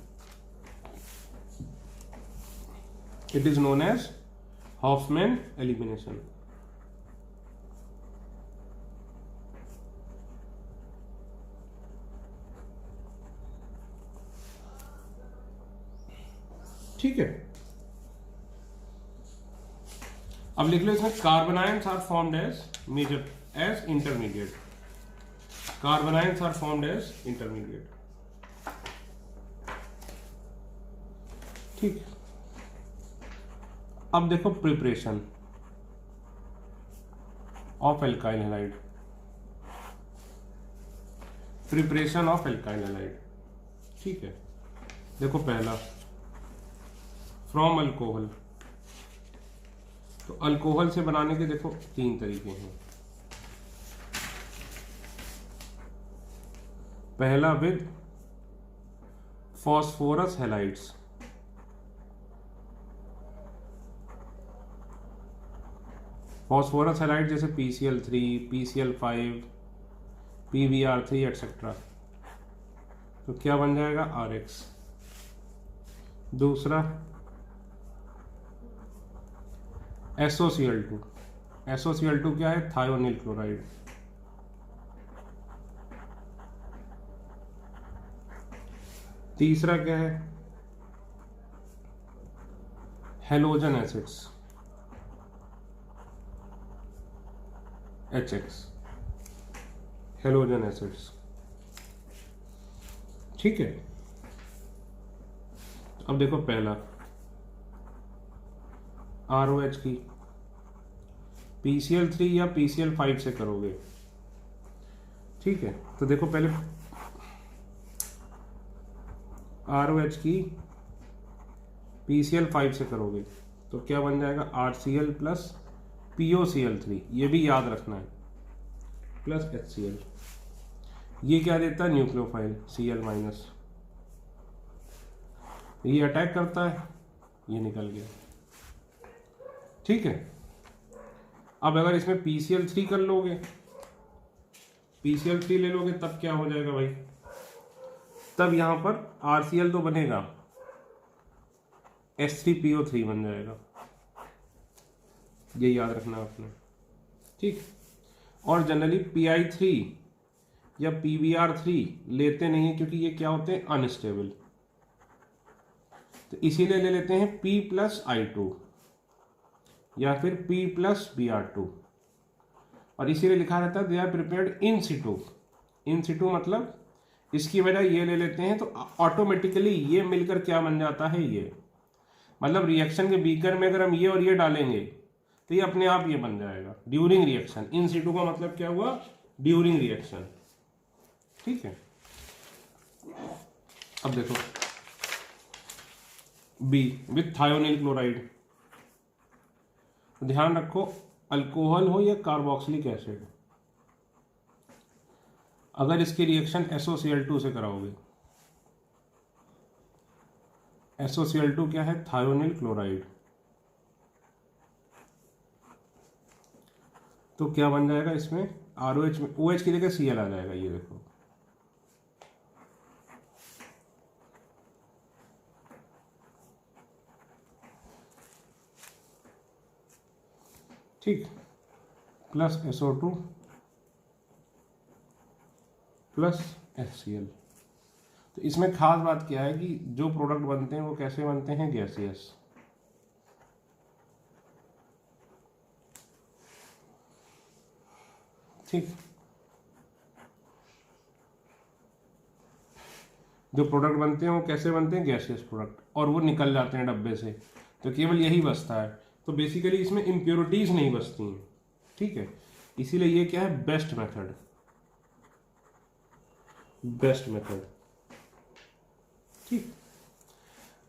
it is known as Hofmann elimination. ठीक है, अब लिख लो इसमें carbon ions are formed as major as intermediate, carbon ions are formed as intermediate. ठीक, अब देखो preparation of alkyl halide, preparation of alkyl halide. ठीक है, देखो पहला फ्रॉम अल्कोहल, तो अल्कोहल से बनाने के देखो 3 तरीके हैं। पहला with phosphorus halides, phosphorus halide जैसे PCl3, PCl5, PBr3 एक्सेट्रा, तो क्या बन जाएगा RX। दूसरा SOCl2, SOCl2 क्या है, थायोनिल क्लोराइड। तीसरा क्या है, halogen acids HX, halogen acids. ठीक है, अब देखो पहला ROH की PCl3 या PCl5 से करोगे। ठीक है, तो देखो पहले ROH की PCl5 से करोगे तो क्या बन जाएगा, RCl प्लस POCl3, ये भी याद रखना है, प्लस HCl। ये क्या देता है, न्यूक्लियोफाइल Cl माइनस, ये अटैक करता है, ये निकल गया। ठीक है, अब अगर इसमें PCl3 कर लोगे, PCl3 ले लोगे, तब क्या हो जाएगा भाई, तब यहां पर RCl तो बनेगा, H3PO3 बन जाएगा, ये याद रखना आपने। ठीक, और जनरली PI3 या PBr3 लेते नहीं है क्योंकि ये क्या होते हैं, अनस्टेबल, तो इसीलिए ले लेते हैं P प्लस I2 या फिर P प्लस Br2, और इसीलिए लिखा रहता है they are prepared in Situ. इन सिटू मतलब इसकी वजह ये ले लेते हैं तो ऑटोमेटिकली ये मिलकर क्या बन जाता है, ये मतलब रिएक्शन के बीकर में अगर हम ये और ये डालेंगे तो ये अपने आप ये बन जाएगा ड्यूरिंग रिएक्शन। इन सिटू का मतलब क्या हुआ, ड्यूरिंग रिएक्शन। ठीक है, अब देखो B विथ थायोनिल क्लोराइड, ध्यान रखो अल्कोहल हो या कार्बोक्सिलिक एसिड, अगर इसकी रिएक्शन SOCl2 से कराओगे, SOCl2 क्या है, थायोनिल क्लोराइड, तो क्या बन जाएगा इसमें, ROH में OH की जगह Cl आ जाएगा, ये देखो। ठीक, प्लस SO2 प्लस HCl। तो इसमें खास बात क्या है कि जो प्रोडक्ट बनते हैं वो कैसे बनते हैं, गैसियस। ठीक, जो प्रोडक्ट बनते हैं वो कैसे बनते हैं, गैसियस प्रोडक्ट, और वो निकल जाते हैं डब्बे से, तो केवल यही बचता है। तो बेसिकली इसमें इम्प्योरिटीज नहीं बचती हैं। ठीक है, इसीलिए ये क्या है, बेस्ट मेथड, बेस्ट मेथड। ठीक,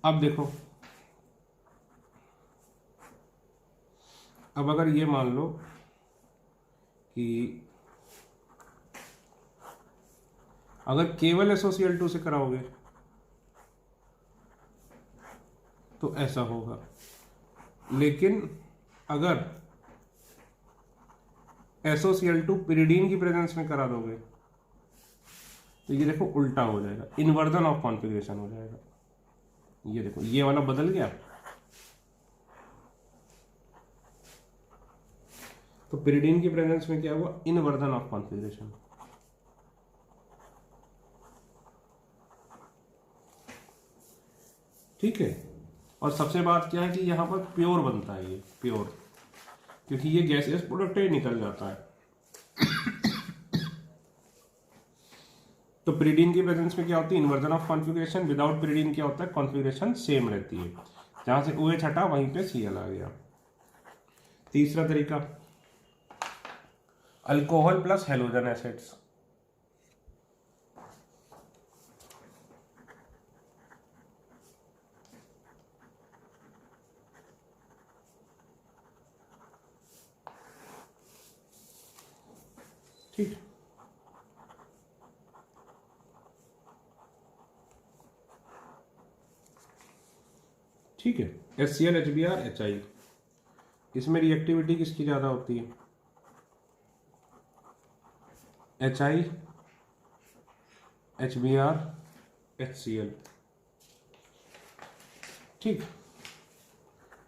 अब देखो, अब अगर ये मान लो कि अगर केवल SOCl2 से कराओगे तो ऐसा होगा, लेकिन अगर SOCl2 पिरिडीन की प्रेजेंस में करा दोगे तो ये देखो उल्टा हो जाएगा, इन्वर्जन ऑफ कॉन्फ़िगरेशन हो जाएगा। ये देखो ये वाला बदल गया, तो पिरिडीन की प्रेजेंस में क्या हुआ, इन्वर्जन ऑफ कॉन्फ़िगरेशन। ठीक है। और सबसे बात क्या है कि यहाँ पर प्योर बनता है, ये प्योर, क्योंकि ये गैसियस प्रोडक्ट ही निकल जाता है। तो पिरिडीन की प्रेजेंस में क्या होती है, inversion of configuration. Without pyridine क्या होता है, कॉन्फ़िगरेशन सेम रहती है, जहां से OH हटा वहीं पे Cl आ गया। तीसरा तरीका, अल्कोहल प्लस हेलोजन एसिड्स। ठीक, ठीक है। HCl HBr HI, इसमें रिएक्टिविटी किसकी ज्यादा होती है, HI HBr HCl। ठीक,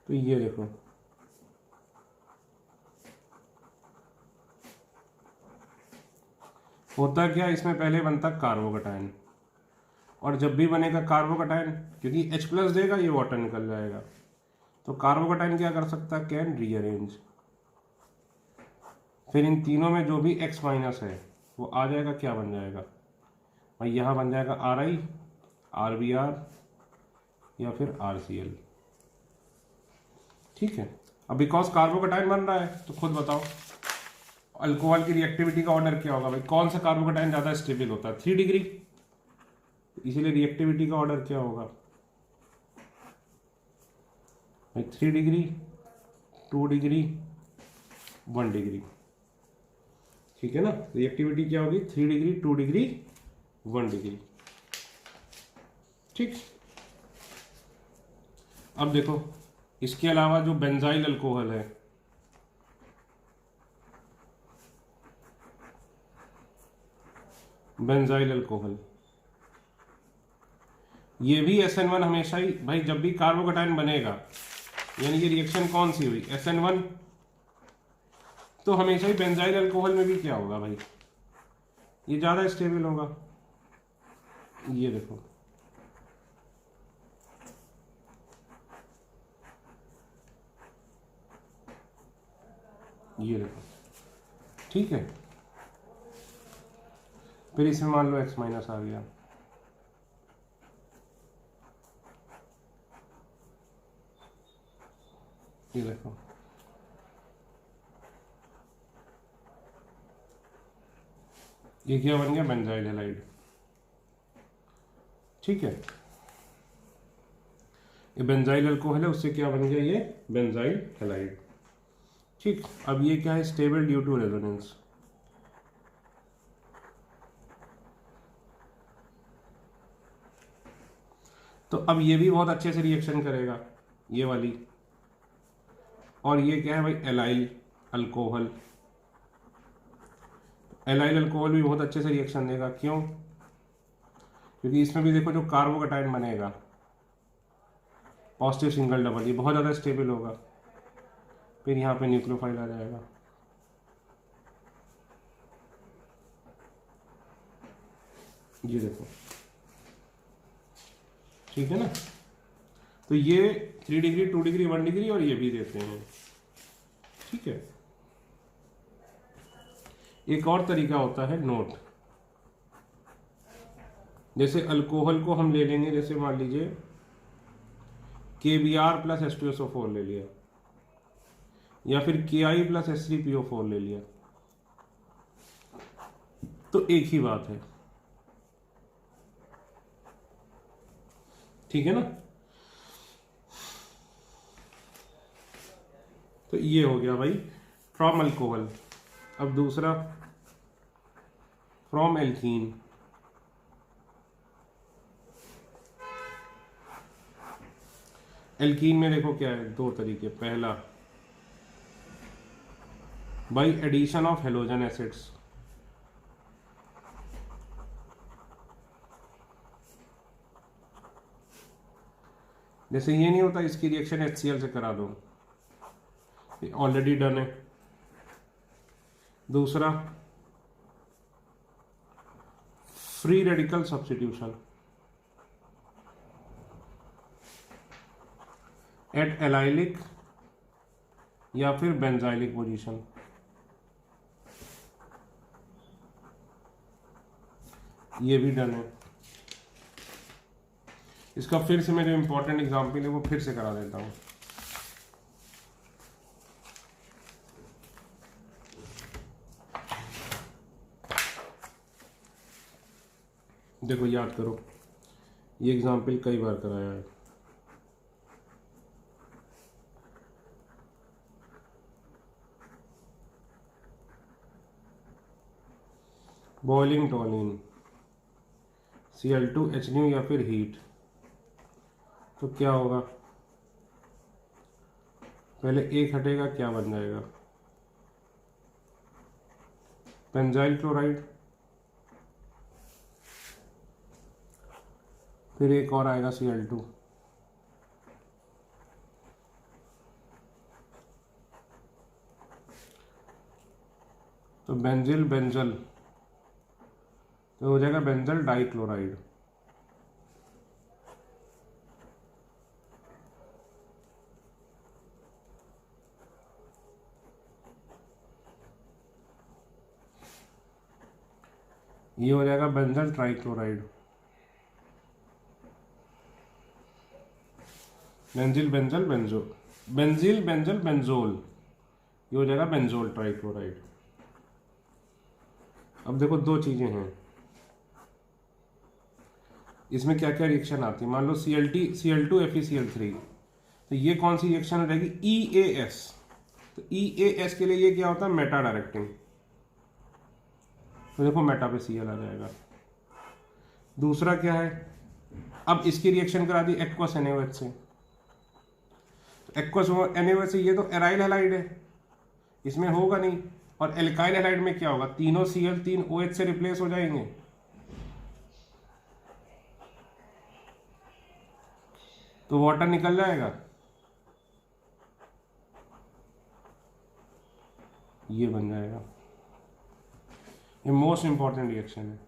तो ये देखो होता क्या, इसमें पहले बनता कार्बोकटायन, और जब भी बनेगा कार्बोकटायन, क्योंकि H प्लस देगा ये वाटर निकल जाएगा, तो कार्बोकटायन क्या कर सकता है, कैन रीअरेंज। फिर इन तीनों में जो भी X माइनस है वो आ जाएगा, क्या बन जाएगा भाई, यहाँ बन जाएगा RI RBr या फिर RCl। ठीक है। अब बिकॉज कार्बोकटायन बन रहा है तो खुद बताओ अल्कोहल की रिएक्टिविटी का ऑर्डर क्या होगा भाई, कौन सा कार्बोकटायन ज़्यादा स्टेबल होता है, 3 डिग्री, इसीलिए रिएक्टिविटी का ऑर्डर क्या होगा भाई, 3 डिग्री 2 डिग्री 1 डिग्री। ठीक है ना, रिएक्टिविटी क्या होगी, 3 डिग्री 2 डिग्री 1 डिग्री। ठीक, अब देखो इसके अलावा जो बेंजाइल अल्कोहल है, बेंजाइल अल्कोहल, ये भी SN1 हमेशा ही भाई, जब भी कार्बोकटायन बनेगा, यानी ये रिएक्शन कौन सी हुई, SN1, तो हमेशा ही बेंजाइल अल्कोहल में भी क्या होगा भाई, ये ज़्यादा स्टेबल होगा। ये देखो ये देखो, ठीक है। फिर इसमें मान लो X माइनस आ गया, ये देखो ये क्या बन गया, बेंजाइल हैलाइड। ठीक है, ये बेंजाइल अल्कोहल है, उससे क्या बन गया, ये बेंजाइल हैलाइड। ठीक, अब ये क्या है, स्टेबल ड्यू टू रेजोनेंस। तो अब ये भी बहुत अच्छे से रिएक्शन करेगा, ये वाली। और ये क्या है भाई, एलाइल अल्कोहल। एलाइल अल्कोहल भी बहुत अच्छे से रिएक्शन देगा, क्यों, क्योंकि इसमें भी देखो जो कार्बोकटायन बनेगा पॉजिटिव सिंगल डबल, ये बहुत ज़्यादा स्टेबल होगा, फिर यहाँ पे न्यूक्लियोफाइल आ जाएगा। ये देखो, ठीक है ना, तो ये 3 डिग्री 2 डिग्री 1 डिग्री और ये भी देते हैं। ठीक है, एक और तरीका होता है नोट, जैसे अल्कोहल को हम ले लेंगे, जैसे मान लीजिए KBr प्लस H2SO4 ले लिया, या फिर Ki प्लस H3PO4 ले लिया, तो एक ही बात है। ठीक है ना, तो ये हो गया भाई फ्रॉम अल्कोहल। अब दूसरा फ्रॉम एल्कीन। एल्कीन में देखो क्या है, 2 तरीके, पहला by addition of halogen acids. जैसे ये नहीं होता इसकी रिएक्शन HCl से करा दो, ये ऑलरेडी डन है। दूसरा free radical substitution at allylic या फिर बेंजाइलिक पोजीशन। ये भी डन है। इसका फिर से मेरे इंपॉर्टेंट एग्जाम्पल है वो फिर से करा देता हूं। देखो याद करो, ये एग्जाम्पल कई बार कराया है। बॉइलिंग टॉलिन Cl2H या फिर हीट, तो क्या होगा, पहले एक हटेगा, क्या बन जाएगा, बेंजाइल क्लोराइड, फिर एक और आएगा Cl2, तो बेंजिल बेंजल, तो हो जाएगा बेंजल डाइक्लोराइड। ये हो जाएगा benzal trichloride. Benzyl benzal benzo, benzyl benzal benzol, ये हो जाएगा बेंजोल ट्राइक्लोराइड। अब देखो दो चीजें हैं इसमें, क्या क्या रिएक्शन आती है। मान लो Cl2 FeCl3, तो ये कौन सी रिएक्शन रहेगी, EAS। तो EAS के लिए ये क्या होता है, मेटा डायरेक्टिंग, तो देखो मेटा पे Cl आ जाएगा। दूसरा क्या है, अब इसकी रिएक्शन करा दी एक्वस NaOH से, एक्वस NaOH से, ये तो एराइल हैलाइड है, इसमें होगा नहीं। और एल्काइल हैलाइड में क्या होगा, तीनों Cl 3 OH से रिप्लेस हो जाएंगे, तो वाटर निकल जाएगा, ये बन जाएगा। ये मोस्ट इंपॉर्टेंट रिएक्शन है।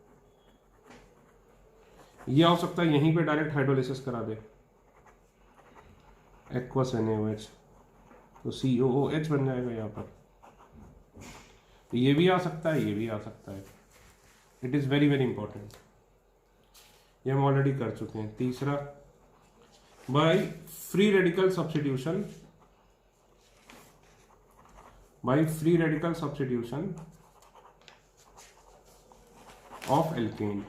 ये हो सकता है यहीं पे डायरेक्ट हाइड्रोलिसिस करा दे, एक्वस NaOH, तो COOH बन जाएगा यहाँ पर। तो ये भी आ सकता है, ये भी आ सकता है। It is very very important, ये हम ऑलरेडी कर चुके हैं। तीसरा, by free radical substitution, by free radical substitution of alkene,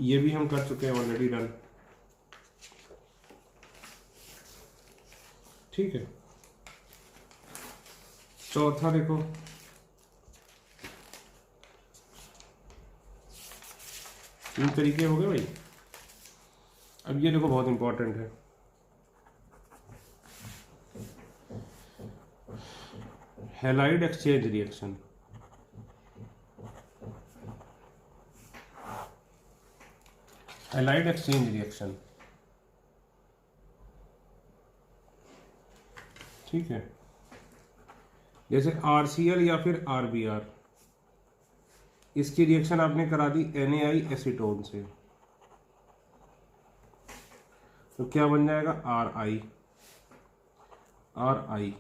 ये भी हम कर चुके हैं ऑलरेडी, डन। ठीक है। चौथा देखो, तीन तरीके हो गए भाई। अब ये देखो बहुत इंपॉर्टेंट है, halide exchange reaction. Halide exchange reaction, ठीक है। जैसे RCl या फिर RBr, इसकी रिएक्शन आपने करा दी NaI एसीटोन से, तो क्या बन जाएगा, RI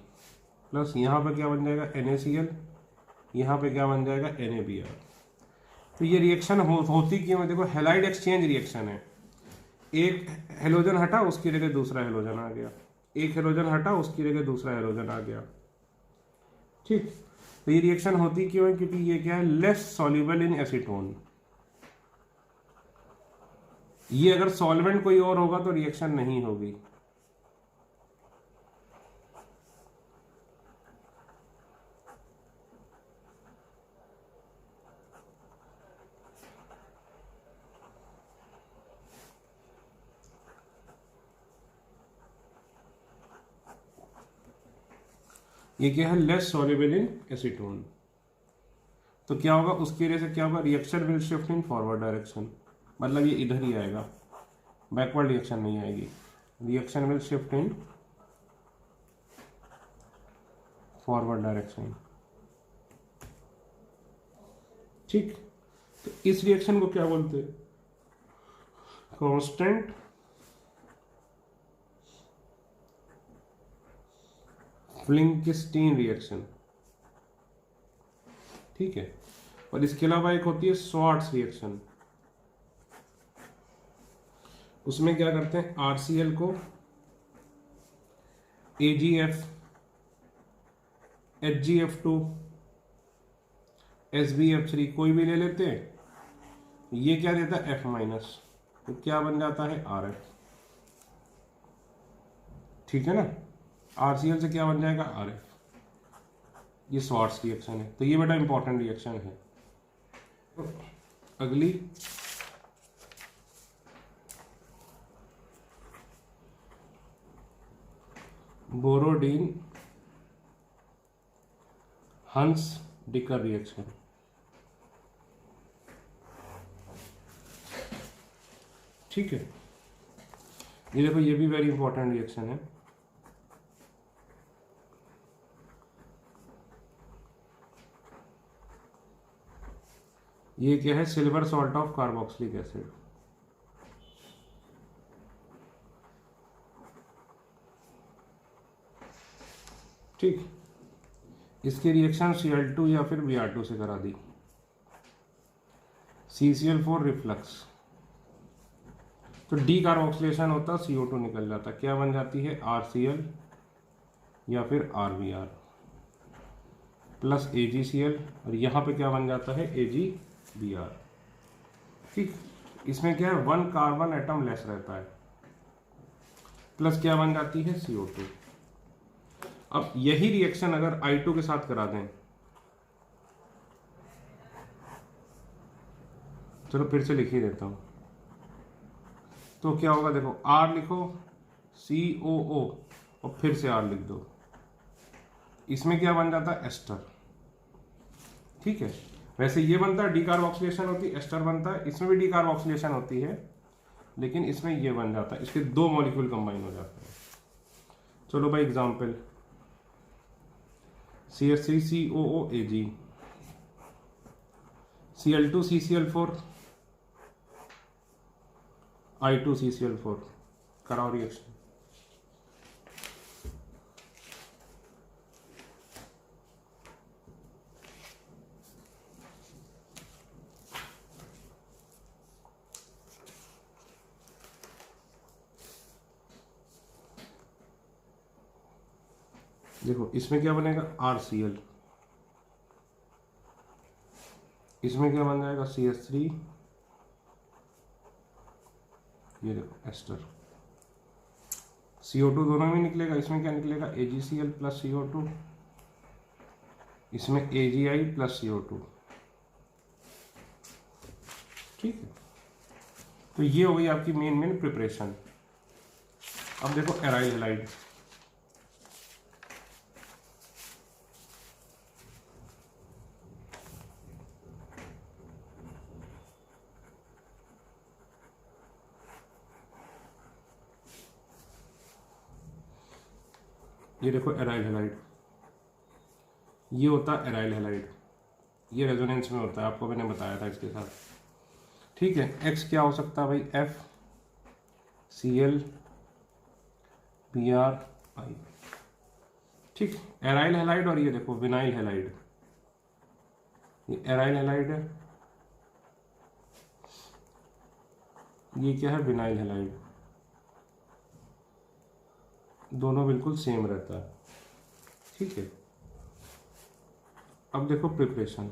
प्लस यहाँ पे क्या बन जाएगा, NaCl, यहाँ पे क्या बन जाएगा, NaBr। तो ये रिएक्शन होती क्यों है, देखो हैलाइड एक्सचेंज रिएक्शन है। एक हेलोजन हटा, उसकी जगह दूसरा हेलोजन आ गया, एक हेलोजन हटा, उसकी जगह दूसरा हेलोजन आ गया, ठीक। तो ये रिएक्शन होती क्यों है, क्योंकि ये क्या है, लेस सॉल्युबल इन एसीटोन। ये अगर सॉल्वेंट कोई और होगा तो रिएक्शन नहीं होगी। ये क्या है, लेस सॉल्युबल इन एसीटोन। तो क्या होगा, उसकी वजह से क्या होगा, reaction will shift in forward direction, मतलब ये इधर ही आएगा, बैकवर्ड रिएक्शन नहीं आएगी, reaction will shift in forward direction. ठीक, तो इस रिएक्शन को क्या बोलते हैं, कांस्टेंट फ्लिंकस्टीन रिएक्शन। ठीक है, और इसके अलावा एक होती है स्वार्ट्स रिएक्शन। उसमें क्या करते हैं, आरसीएल को AgF, HgF2, SbF3 कोई भी ले लेते हैं, ये क्या देता है F माइनस, तो क्या बन जाता है RF। ठीक है ना, RCl से क्या बन जाएगा RF। ये स्वार्ट्स रिएक्शन है, तो ये बेटा इंपॉर्टेंट रिएक्शन है। अगली बोरोडीन हंस डिकर रिएक्शन। ठीक है, ये देखो, ये भी वेरी इंपॉर्टेंट रिएक्शन है। ये क्या है, silver salt of carboxylic acid. ठीक, इसकी रिएक्शन Cl2 या फिर Br2 से करा दी, CCl4 रिफ्लक्स, तो डी कार्बोक्सिलेशन होता, CO2 निकल जाता, क्या बन जाती है RCl या फिर RBr प्लस AgCl, और यहाँ पे क्या बन जाता है AgBr। ठीक, इसमें क्या है, 1 कार्बन एटम लेस रहता है, प्लस क्या बन जाती है CO2। अब यही रिएक्शन अगर I2 के साथ करा दें, चलो फिर से लिख ही देता हूं, तो क्या होगा, देखो R लिखो, COO और फिर से R लिख दो, इसमें क्या बन जाता है एस्टर। ठीक है, वैसे ये बनता है डीकार्बोक्सिलेशन होती है, एस्टर बनता है, इसमें भी डीकार्बोक्सिलेशन होती है, लेकिन इसमें ये बन जाता है, इसके 2 मॉलिक्यूल कंबाइन हो जाते हैं। चलो भाई एग्जांपल, CH3COOAg, Cl2CCl4, I2CCl4, कराओ रिएक्शन। देखो इसमें क्या बनेगा RCl, इसमें क्या बन जाएगा CH3, ये देखो एस्टर, CO2 दोनों में निकलेगा, इसमें क्या निकलेगा AgCl प्लस CO2, इसमें AgI प्लस CO2। ठीक है, तो ये हो गई आपकी मेन प्रिपरेशन। अब देखो एराइल हैलाइड, ये देखो एराइल हैलाइड, ये होता है एराइल हैलाइड, ये रेजोनेंस में होता है, आपको मैंने बताया था इसके साथ। ठीक है, एक्स क्या हो सकता है भाई, FCl BrI। ठीक, एराइल हैलाइड, और ये देखो विनाइल हैलाइड, ये एराइल हैलाइड है, ये क्या है विनाइल हैलाइड, दोनों बिल्कुल सेम रहता है। ठीक है, अब देखो प्रिपरेशन,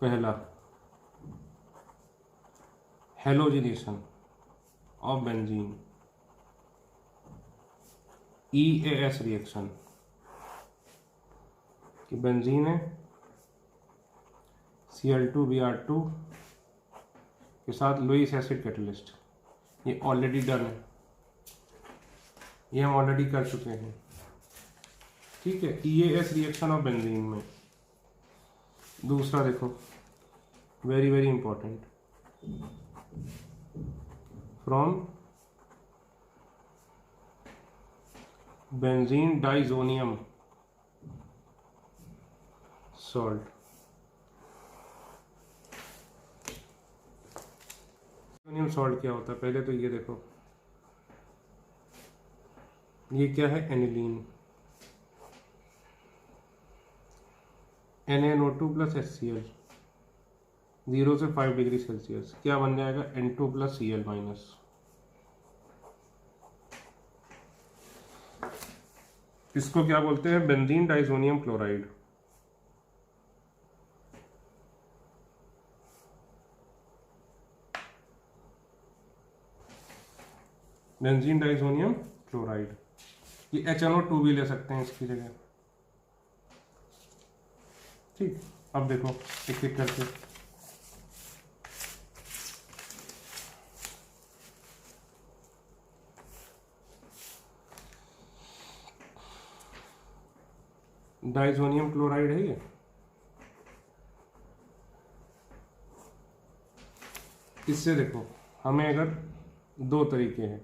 पहला halogenation of benzene, EAS reaction, कि बेंजीन है, Cl2Br2 के साथ लुईस एसिड कैटलिस्ट, ये ऑलरेडी डन है, ये हम ऑलरेडी कर चुके हैं। ठीक है, EAS रिएक्शन ऑफ बेंजीन में। दूसरा देखो, very very important, from benzene diazonium salt. Diazonium salt क्या होता है, पहले तो ये देखो, ये क्या है, एनिलीन, NaNO2 प्लस HCl, 0 से 5 डिग्री सेल्सियस, क्या बन जाएगा, N2 प्लस Cl माइनस। इसको क्या बोलते हैं, benzene diazonium chloride. Benzene diazonium chloride, ये HNO2 भी ले सकते हैं इसकी जगह। ठीक, अब देखो एक एक करके, डाइजोनियम क्लोराइड है ये, इससे देखो हमें अगर दो तरीके हैं,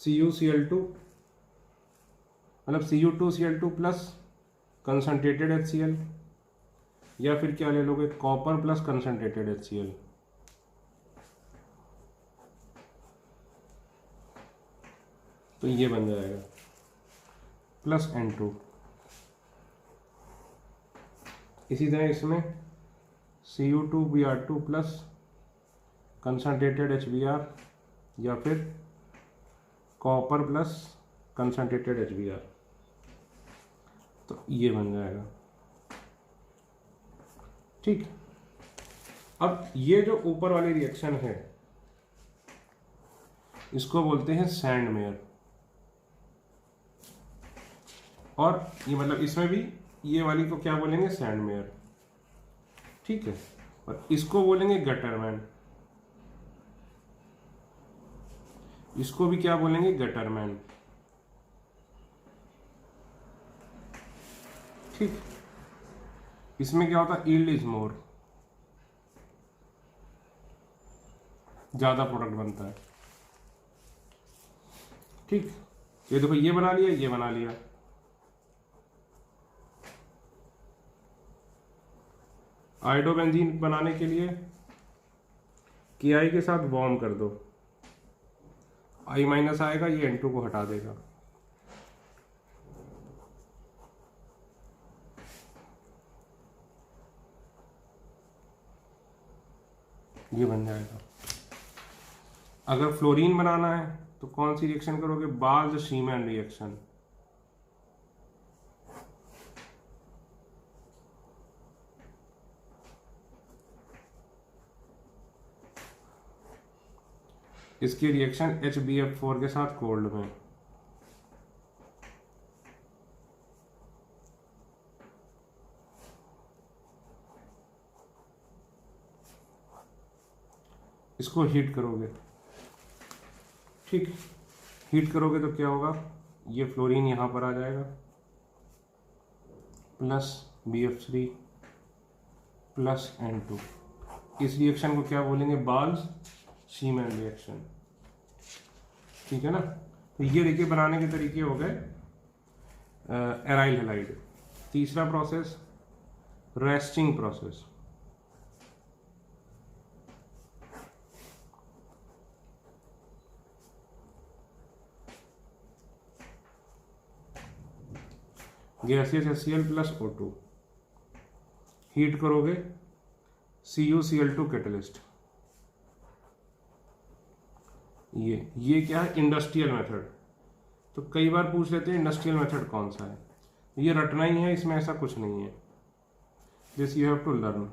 CuCl2 मतलब Cu2Cl2 प्लस कंसनट्रेटेड HCl, या फिर क्या ले लोगे, कॉपर प्लस कंसनट्रेटेड HCl। तो ये बन जाएगा प्लस N2। इसी तरह इसमें Cu2Br2 प्लस कंसनट्रेटेड HBr, या फिर कॉपर प्लस कंसनट्रेटेड HBr, तो ये बन जाएगा। ठीक, अब ये जो ऊपर वाली रिएक्शन है इसको बोलते हैं सैंडमेयर, और ये मतलब इसमें भी ये वाली को क्या बोलेंगे, सैंडमेयर। ठीक है, और इसको बोलेंगे गटरमैन, इसको भी क्या बोलेंगे, गटरमैन। ठीक, इसमें क्या होता है, यील्ड इज मोर, ज्यादा प्रोडक्ट बनता है। ठीक, ये देखो ये बना लिया, ये बना लिया। आयोडोबेंजीन बनाने के लिए Ki के साथ वार्म कर दो, I माइनस आएगा, ये N2 को हटा देगा। ये बन जाएगा। अगर फ्लोरीन बनाना है तो कौन सी रिएक्शन करोगे, बाल्ज-शीमैन रिएक्शन। इसकी रिएक्शन HbF4 के साथ कोल्ड में, इसको हीट करोगे। ठीक, हीट करोगे तो क्या होगा, ये फ्लोरीन यहाँ पर आ जाएगा, प्लस BF3 प्लस N2। इस रिएक्शन को क्या बोलेंगे, बाल्ज-शीमैन रिएक्शन। ठीक है ना, तो ये देखिए बनाने के तरीके हो गए एराइल हैलाइड। तीसरा process, resting process. Gaseous HCl plus O2, heat करोगे, CuCl2 कैटलिस्ट। ये क्या है, इंडस्ट्रियल मेथड। तो कई बार पूछ लेते हैं इंडस्ट्रियल मेथड कौन सा है, ये रटना ही है, इसमें ऐसा कुछ नहीं है, this you have to learn.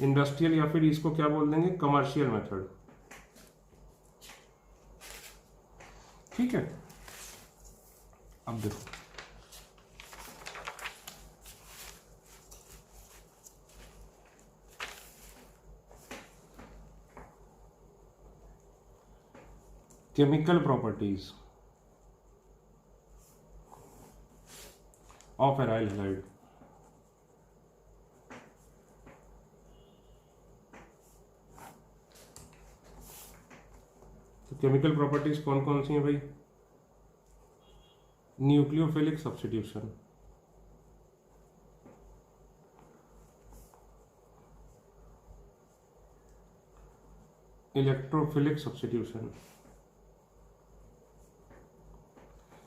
Industrial या फिर इसको क्या बोल देंगे, कमर्शियल मेथड। ठीक है, अब देखो chemical properties of aryl halide. तो केमिकल प्रॉपर्टीज कौन कौन सी हैं भाई? न्यूक्लियोफिलिक सब्स्टिट्यूशन, इलेक्ट्रोफिलिक सब्स्टिट्यूशन,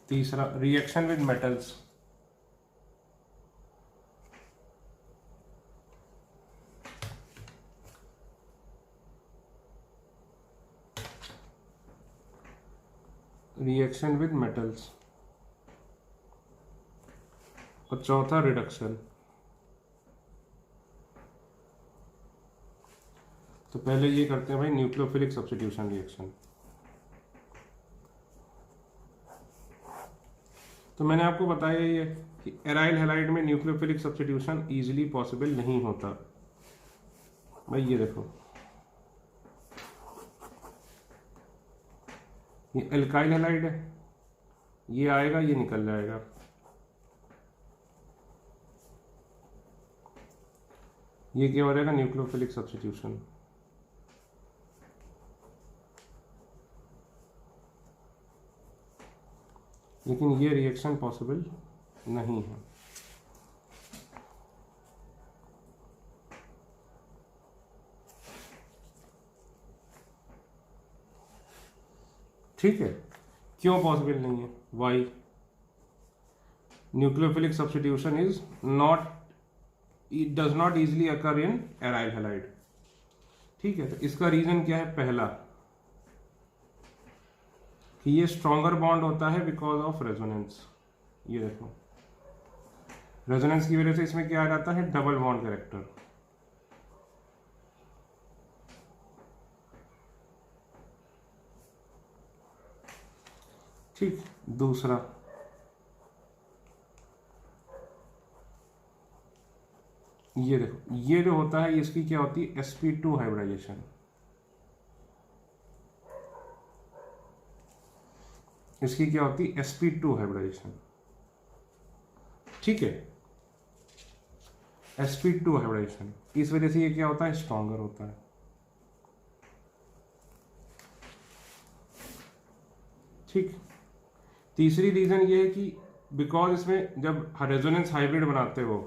तीसरा reaction with metals, reaction with metals, और चौथा रिडक्शन। तो पहले ये करते हैं भाई न्यूक्लियोफिलिक सब्स्टिट्यूशन रिएक्शन। तो मैंने आपको बताया ये कि एराइल हैलाइड में न्यूक्लियोफिलिक सब्स्टिट्यूशन इजीली पॉसिबल नहीं होता। भाई ये देखो, ये एल्काइल हैलाइड है, ये आएगा ये निकल जाएगा, ये क्या हो जाएगा? Nucleophilic substitution. लेकिन ये रिएक्शन पॉसिबल नहीं है। ठीक है, क्यों पॉसिबल नहीं है? Why? Nucleophilic substitution is not, it does not easily occur in aryl halide. ठीक है, तो इसका रीजन क्या है? पहला कि ये स्ट्रॉन्गर बॉन्ड होता है बिकॉज ऑफ रेजोनेंस। ये देखो, रेजोनेंस की वजह से इसमें क्या आ जाता है? Double bond character. ठीक, दूसरा ये देखो, ये जो होता है इसकी क्या होती है? sp2 hybridisation. इसकी क्या होती है? sp2 hybridisation. ठीक है, sp2 हाइब्रिडाइजेशन, इस वजह से ये क्या होता है? स्ट्रॉन्गर होता है। ठीक, तीसरी रीजन ये है कि बिकॉज इसमें जब रेजोनेंस हाइब्रिड बनाते हो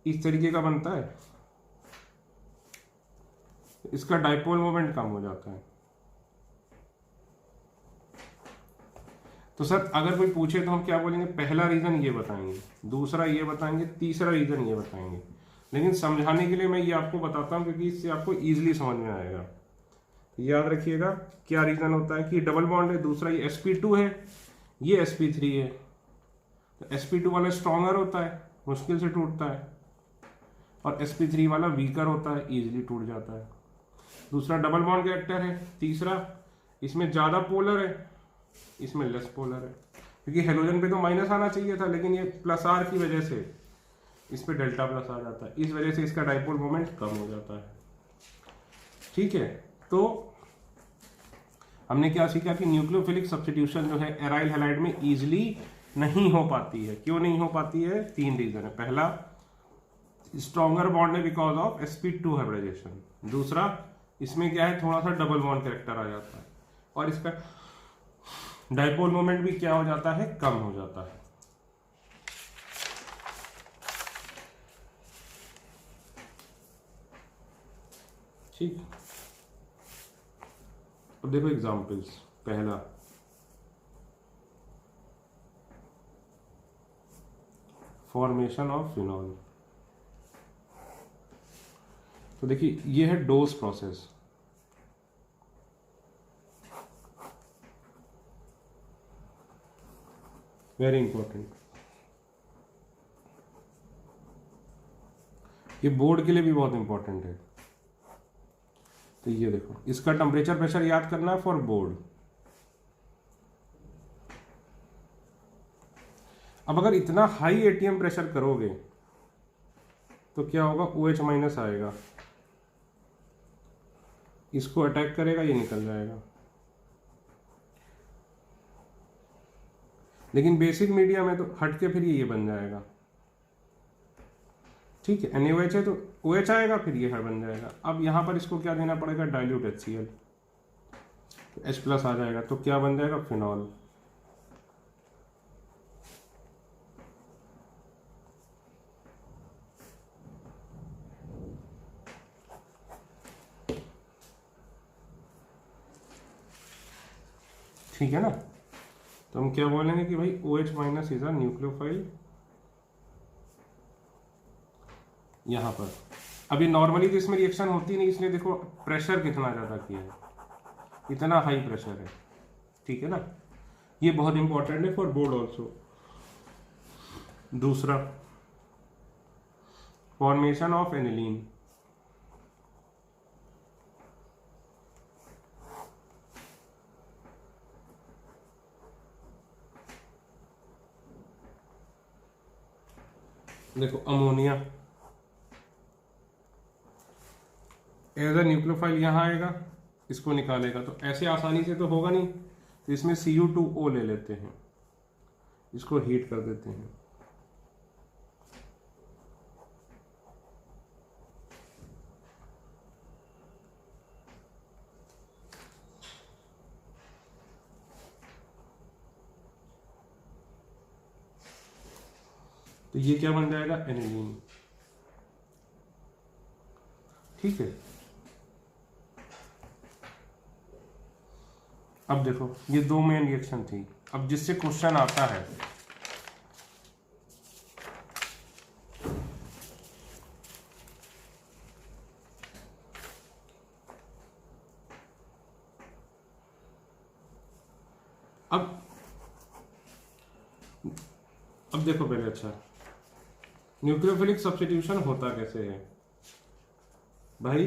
इस तरीके का बनता है, इसका डाइपोल मोमेंट कम हो जाता है। तो सर अगर कोई पूछे तो हम क्या बोलेंगे? पहला रीजन ये बताएंगे, दूसरा ये बताएंगे, तीसरा रीजन ये बताएंगे। लेकिन समझाने के लिए मैं ये आपको बताता हूं क्योंकि इससे आपको इजीली समझ में आएगा। याद रखिएगा क्या रीजन होता है कि डबल बॉन्ड है, दूसरा ये sp2 है, ये sp3 है। तो sp2 वाला स्ट्रॉन्गर होता है, मुश्किल से टूटता है, और sp3 वाला वीकर होता है, इजीली टूट जाता है। दूसरा डबल बॉन्ड कैरेक्टर है। तीसरा इसमें ज्यादा पोलर है, इसमें लेस पोलर है, क्योंकि हेलोजन पे तो माइनस आना चाहिए था लेकिन ये प्लस आर की वजह से इस पे डेल्टा प्लस आ जाता है, इस वजह से इसका डाइपोल मोमेंट कम हो जाता है। ठीक है, तो हमने क्या सीखा कि न्यूक्लियोफिलिक सब्स्टिट्यूशन जो है एराइल हैलाइड में इजीली नहीं हो पाती है। क्यों नहीं हो पाती है? तीन रीजन है। पहला, स्ट्रॉन्गर बॉन्ड है बिकॉज ऑफ sp2 हाइब्रिडाइजेशन। दूसरा, इसमें क्या है? थोड़ा सा डबल बॉन्ड कैरेक्टर आ जाता है, और इसका डाइपोल मोमेंट भी क्या हो जाता है? कम हो जाता है। ठीक, अब देखो एग्जांपल्स। पहला, फॉर्मेशन ऑफ फिनॉल। तो देखिए ये है डोस प्रोसेस। वेरी इंपॉर्टेंट, ये बोर्ड के लिए भी बहुत इंपॉर्टेंट है। तो ये देखो, इसका टेम्परेचर प्रेशर याद करना है फॉर बोर्ड। अब अगर इतना हाई एटीएम प्रेशर करोगे तो क्या होगा? OH माइनस आएगा, इसको अटैक करेगा, ये निकल जाएगा। लेकिन बेसिक मीडिया में तो हट के फिर ये बन जाएगा, ठीक है। NaOH है तो OH आएगा, फिर ये बन जाएगा। अब यहाँ पर इसको क्या देना पड़ेगा, डाइल्यूट HCl, तो H प्लस आ जाएगा, तो क्या बन जाएगा, फिनॉल। ठीक है ना। तो हम क्या बोलेंगे कि भाई OH minus is a nucleophile. यहाँ पर अभी नॉर्मली तो इसमें रिएक्शन होती नहीं, इसलिए देखो प्रेशर कितना ज़्यादा किया है, इतना हाई प्रेशर है, ठीक है ना। ये बहुत इंपॉर्टेंट है फॉर बोर्ड ऑल्सो। दूसरा, फॉर्मेशन ऑफ एनिलीन। देखो अमोनिया एज अ न्यूक्लियोफाइल यहाँ आएगा, इसको निकालेगा, तो ऐसे आसानी से तो होगा नहीं, तो इसमें Cu2O ले लेते हैं, इसको हीट कर देते हैं। तो ये क्या बन जाएगा, एनिलीन, ठीक है। अब देखो ये दो मेन रिएक्शन थी, अब जिससे क्वेश्चन आता है, अब देखो पहले, अच्छा न्यूक्लियोफिलिक सब्स्टिट्यूशन होता कैसे है भाई।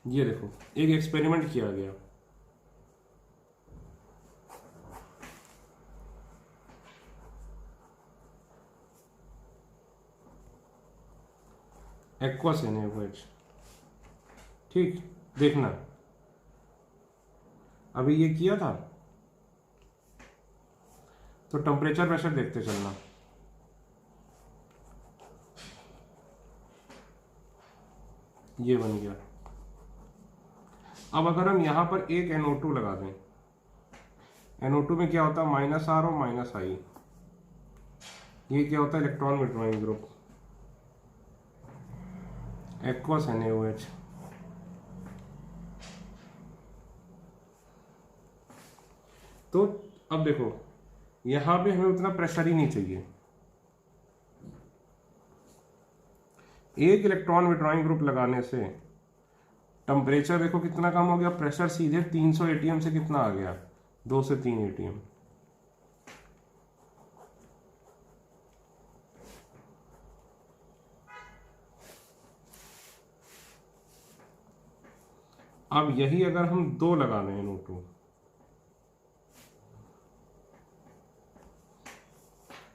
ये देखो एक एक्सपेरिमेंट किया गया, एक्वस NaOH, ठीक, देखना अभी ये किया था, तो टेम्परेचर प्रेशर देखते चलना। ये बन गया। अब अगर हम यहां पर एक NO2 लगा दें, NO2 में क्या होता है, -R और -I, ये क्या होता है, electron withdrawing group, aqueous NaOH। तो अब देखो यहां पे हमें उतना प्रेशर ही नहीं चाहिए, एक इलेक्ट्रॉन विड्रॉइंग ग्रुप लगाने से टेम्परेचर देखो कितना कम हो गया, प्रेशर सीधे 300 ATM से कितना आ गया, 2 से 3 ATM। अब यही अगर हम 2 लगा दें NO2,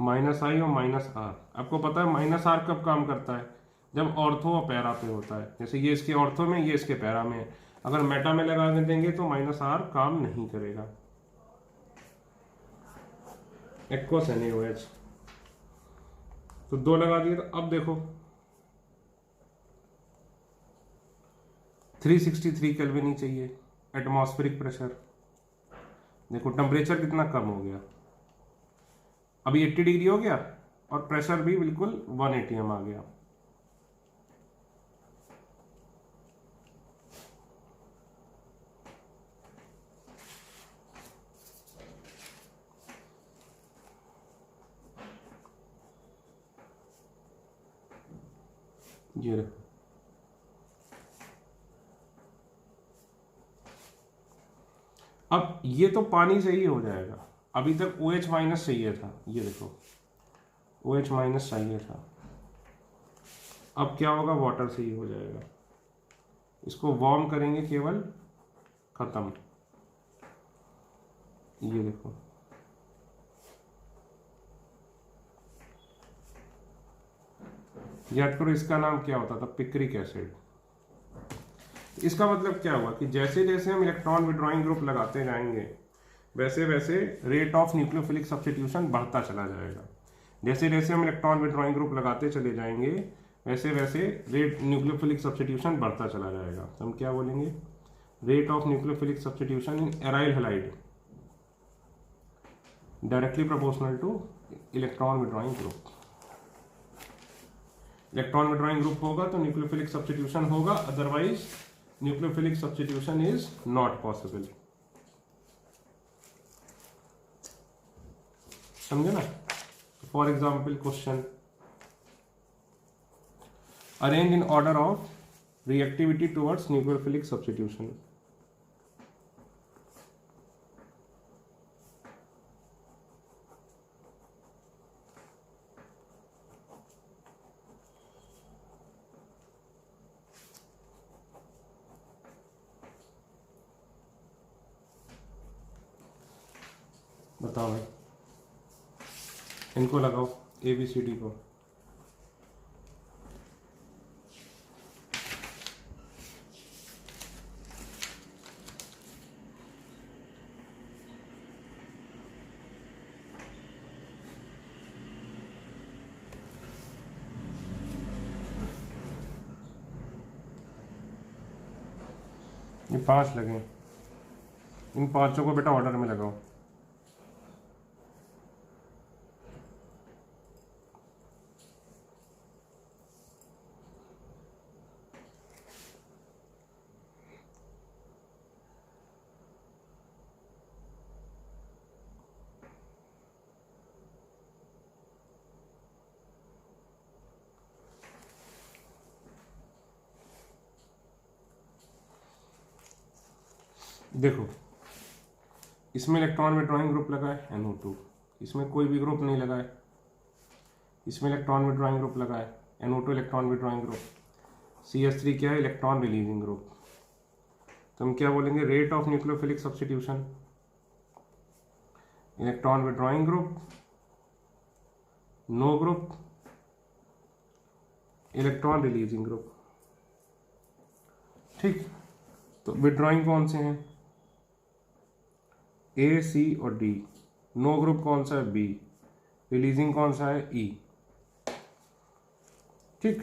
-I और -R, आपको पता है -R कब काम करता है, जब ऑर्थो और पैरा पे होता है, जैसे ये इसके ऑर्थो में, ये इसके पैरा में है। अगर मेटा में लगा देंगे तो -R काम नहीं करेगा। एक्वस NaOH, तो 2 लगा दिए, तो अब देखो 363 केल्विन ही चाहिए एटमॉस्फेरिक प्रेशर। देखो टेम्परेचर कितना कम हो गया, अभी 80 डिग्री हो गया और प्रेशर भी बिल्कुल 1 ATM आ गया। ये देखो अब ये तो पानी से ही हो जाएगा, अभी तक OH माइनस चाहिए था, ये देखो OH माइनस चाहिए था, अब क्या होगा, वाटर से ही हो जाएगा। इसको वार्म करेंगे केवल, खत्म। ये देखो याद करो इसका नाम क्या होता था, पिक्रिक एसिड। इसका मतलब क्या हुआ कि जैसे जैसे हम इलेक्ट्रॉन विड्रॉइंग ग्रुप लगाते जाएंगे वैसे वैसे रेट ऑफ न्यूक्लियोफिलिक सब्स्टिट्यूशन बढ़ता चला जाएगा। जैसे जैसे हम इलेक्ट्रॉन विड्रॉइंग ग्रुप लगाते चले जाएंगे वैसे वैसे रेट न्यूक्लियोफिलिक सब्स्टिट्यूशन बढ़ता चला जाएगा। तो हम क्या बोलेंगे, rate of nucleophilic substitution in aryl halide directly proportional two electron withdrawing group. Electron withdrawing group होगा तो न्यूक्लियोफिलिक सब्स्टिट्यूशन होगा, otherwise nucleophilic substitution is not possible. समझे ना? For example question, arrange in order of reactivity towards nucleophilic substitution. बताओ भाई, इनको लगाओ ABCD को। ये 5 लगे, इन 5 को बेटा ऑर्डर में लगाओ। देखो, इसमें इलेक्ट्रॉन विड्रॉइंग ग्रुप लगा है NO2, इसमें कोई भी ग्रुप नहीं लगा है। इसमें इलेक्ट्रॉन विड्रॉइंग ग्रुप लगा है NO2 electron withdrawing group. CH3 क्या है, इलेक्ट्रॉन रिलीजिंग ग्रुप। तो हम क्या बोलेंगे, rate of nucleophilic substitution electron withdrawing group, no group, electron releasing group. ठीक, तो विड्रॉइंग कौन से हैं, A, C और D। नो ग्रुप कौन सा है, B। रिलीजिंग कौन सा है, E। ठीक,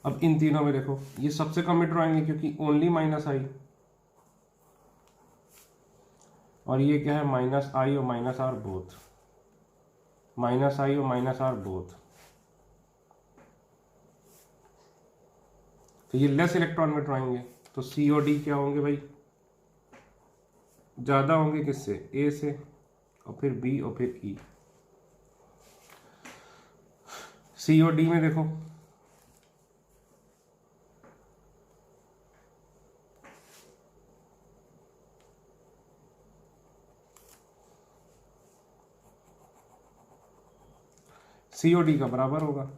अब इन तीनों में देखो, ये सबसे कम विड्रॉइंग है क्योंकि ओनली -I, और ये क्या है, -I और -R बोथ, -I और -R बोथ। तो ये लेस इलेक्ट्रॉन विड्रॉइंग है, तो C और D क्या होंगे भाई, ज्यादा होंगे किससे, A से, और फिर B और फिर E। C और D में देखो, C और D का बराबर होगा।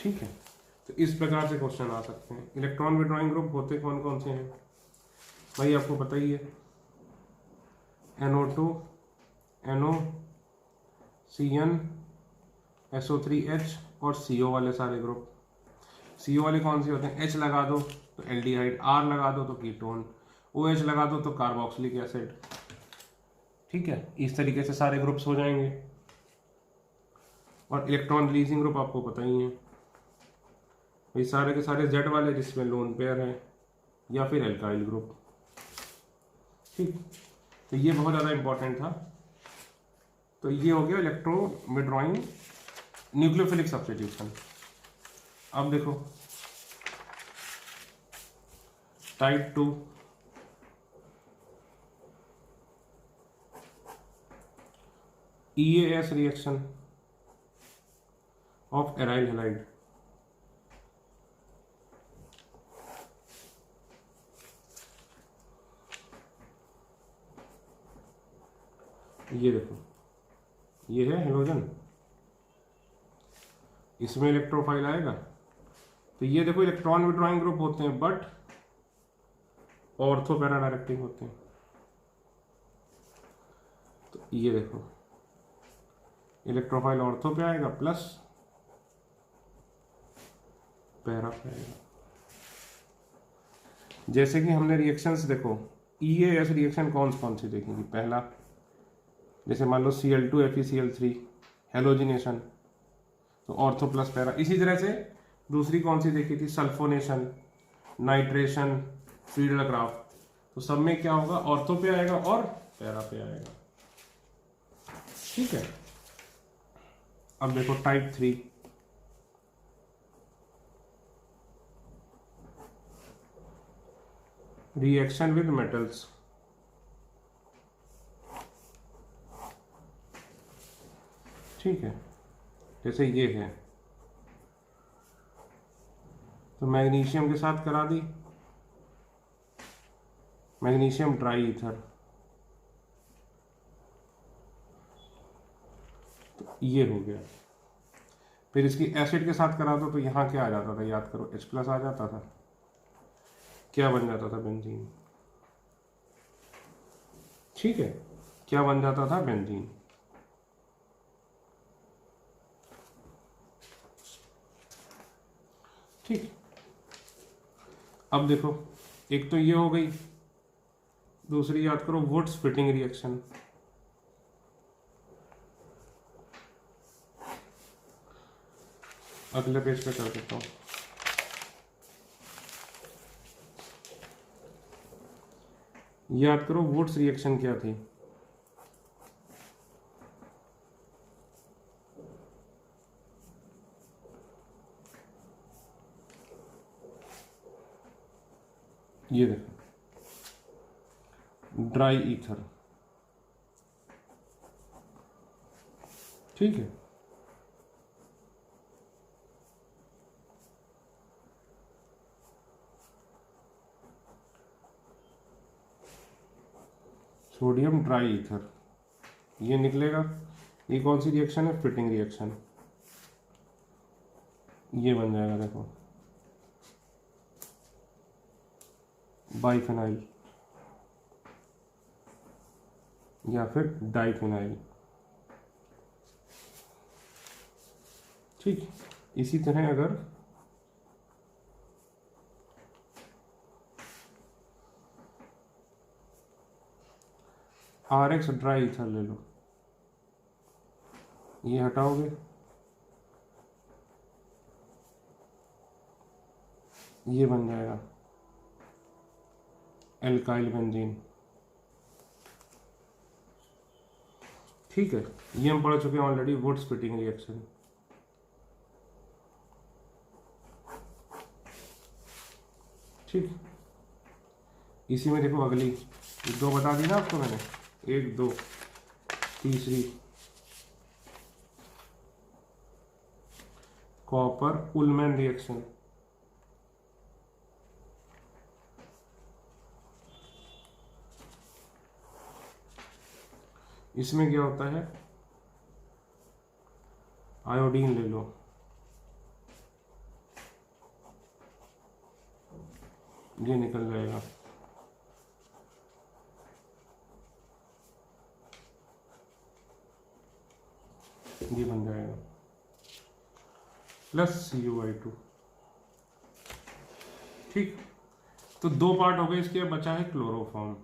ठीक है, तो इस प्रकार से क्वेश्चन आ सकते हैं। इलेक्ट्रॉन विड्रॉइंग ग्रुप होते कौन कौन से हैं भाई, आपको पता ही है, NO2, NO, CN, SO3H और CO वाले सारे ग्रुप। CO वाले कौन से होते हैं, H लगा दो तो एल्डिहाइड, R लगा दो तो कीटोन, OH लगा दो तो कार्बोक्सिलिक एसिड। ठीक है, इस तरीके से सारे ग्रुप्स हो जाएंगे। और इलेक्ट्रॉन रिलीजिंग ग्रुप आपको पता ही है, ये सारे के सारे Z वाले जिसमें लोन पेयर है, या फिर एल्काइल ग्रुप। ठीक, तो ये बहुत ज़्यादा इंपॉर्टेंट था। तो ये हो गया इलेक्ट्रॉन विड्रॉइंग न्यूक्लियोफिलिक सब्स्टिट्यूशन। अब देखो type 2, EAS reaction of aryl halide. ये देखो, ये है हेलोजन, इसमें इलेक्ट्रोफाइल आएगा। तो ये देखो इलेक्ट्रॉन विड्रॉइंग ग्रुप होते हैं बट ऑर्थो पैरा डायरेक्टिंग होते हैं। तो ये देखो इलेक्ट्रोफाइल ऑर्थो पे आएगा प्लस पैरा पे आएगा। जैसे कि हमने रिएक्शंस देखो, EAS रिएक्शन कौन सी देखेंगी? पहला, जैसे मान लो Cl2 FeCl3 हेलोजिनेशन, तो ऑर्थो प्लस पैरा। इसी तरह से दूसरी कौन सी देखी थी? Sulphonation, nitration, Friedel craft. तो सब में क्या होगा? ऑर्थो पे आएगा और पैरा पे आएगा। ठीक है, अब देखो टाइप 3, रिएक्शन विद मेटल्स। ठीक है, जैसे ये है, तो मैग्नीशियम के साथ करा दी, मैग्नीशियम ट्राई ईथर, तो ये हो गया। फिर इसकी एसिड के साथ करा दो तो यहाँ क्या आ जाता था? याद करो, H+ आ जाता था। क्या बन जाता था? बेंजीन। ठीक है, क्या बन जाता था? बेंजीन। ठीक, अब देखो, एक तो ये हो गई, दूसरी याद करो वुड्स फिटिंग रिएक्शन। अगले पेज पे कर देता हूँ। याद करो वुड्स रिएक्शन क्या थी? ये देखो, ड्राई ईथर। ठीक है, सोडियम ड्राई ईथर, ये निकलेगा। ये कौन सी रिएक्शन है? Fitting reaction. ये बन जाएगा, देखो, बाइफेनाइल या फिर डाइफेनाइल। ठीक, इसी तरह अगर RX ड्राई ईथर ले लो, ये हटाओगे, ये बन जाएगा एल्काइल बेंजीन। ठीक है, ये हम पढ़ चुके हैं ऑलरेडी, वुड्स फिटिंग रिएक्शन। ठीक, इसी में देखो अगली दो बता दी ना आपको मैंने, 1 2, तीसरी कॉपर उलमैन रिएक्शन। इसमें क्या होता है? आयोडीन ले लो, ये निकल जाएगा, ये बन जाएगा प्लस CuI2। ठीक, तो 2 पार्ट हो गए इसके, बचा है क्लोरोफॉर्म।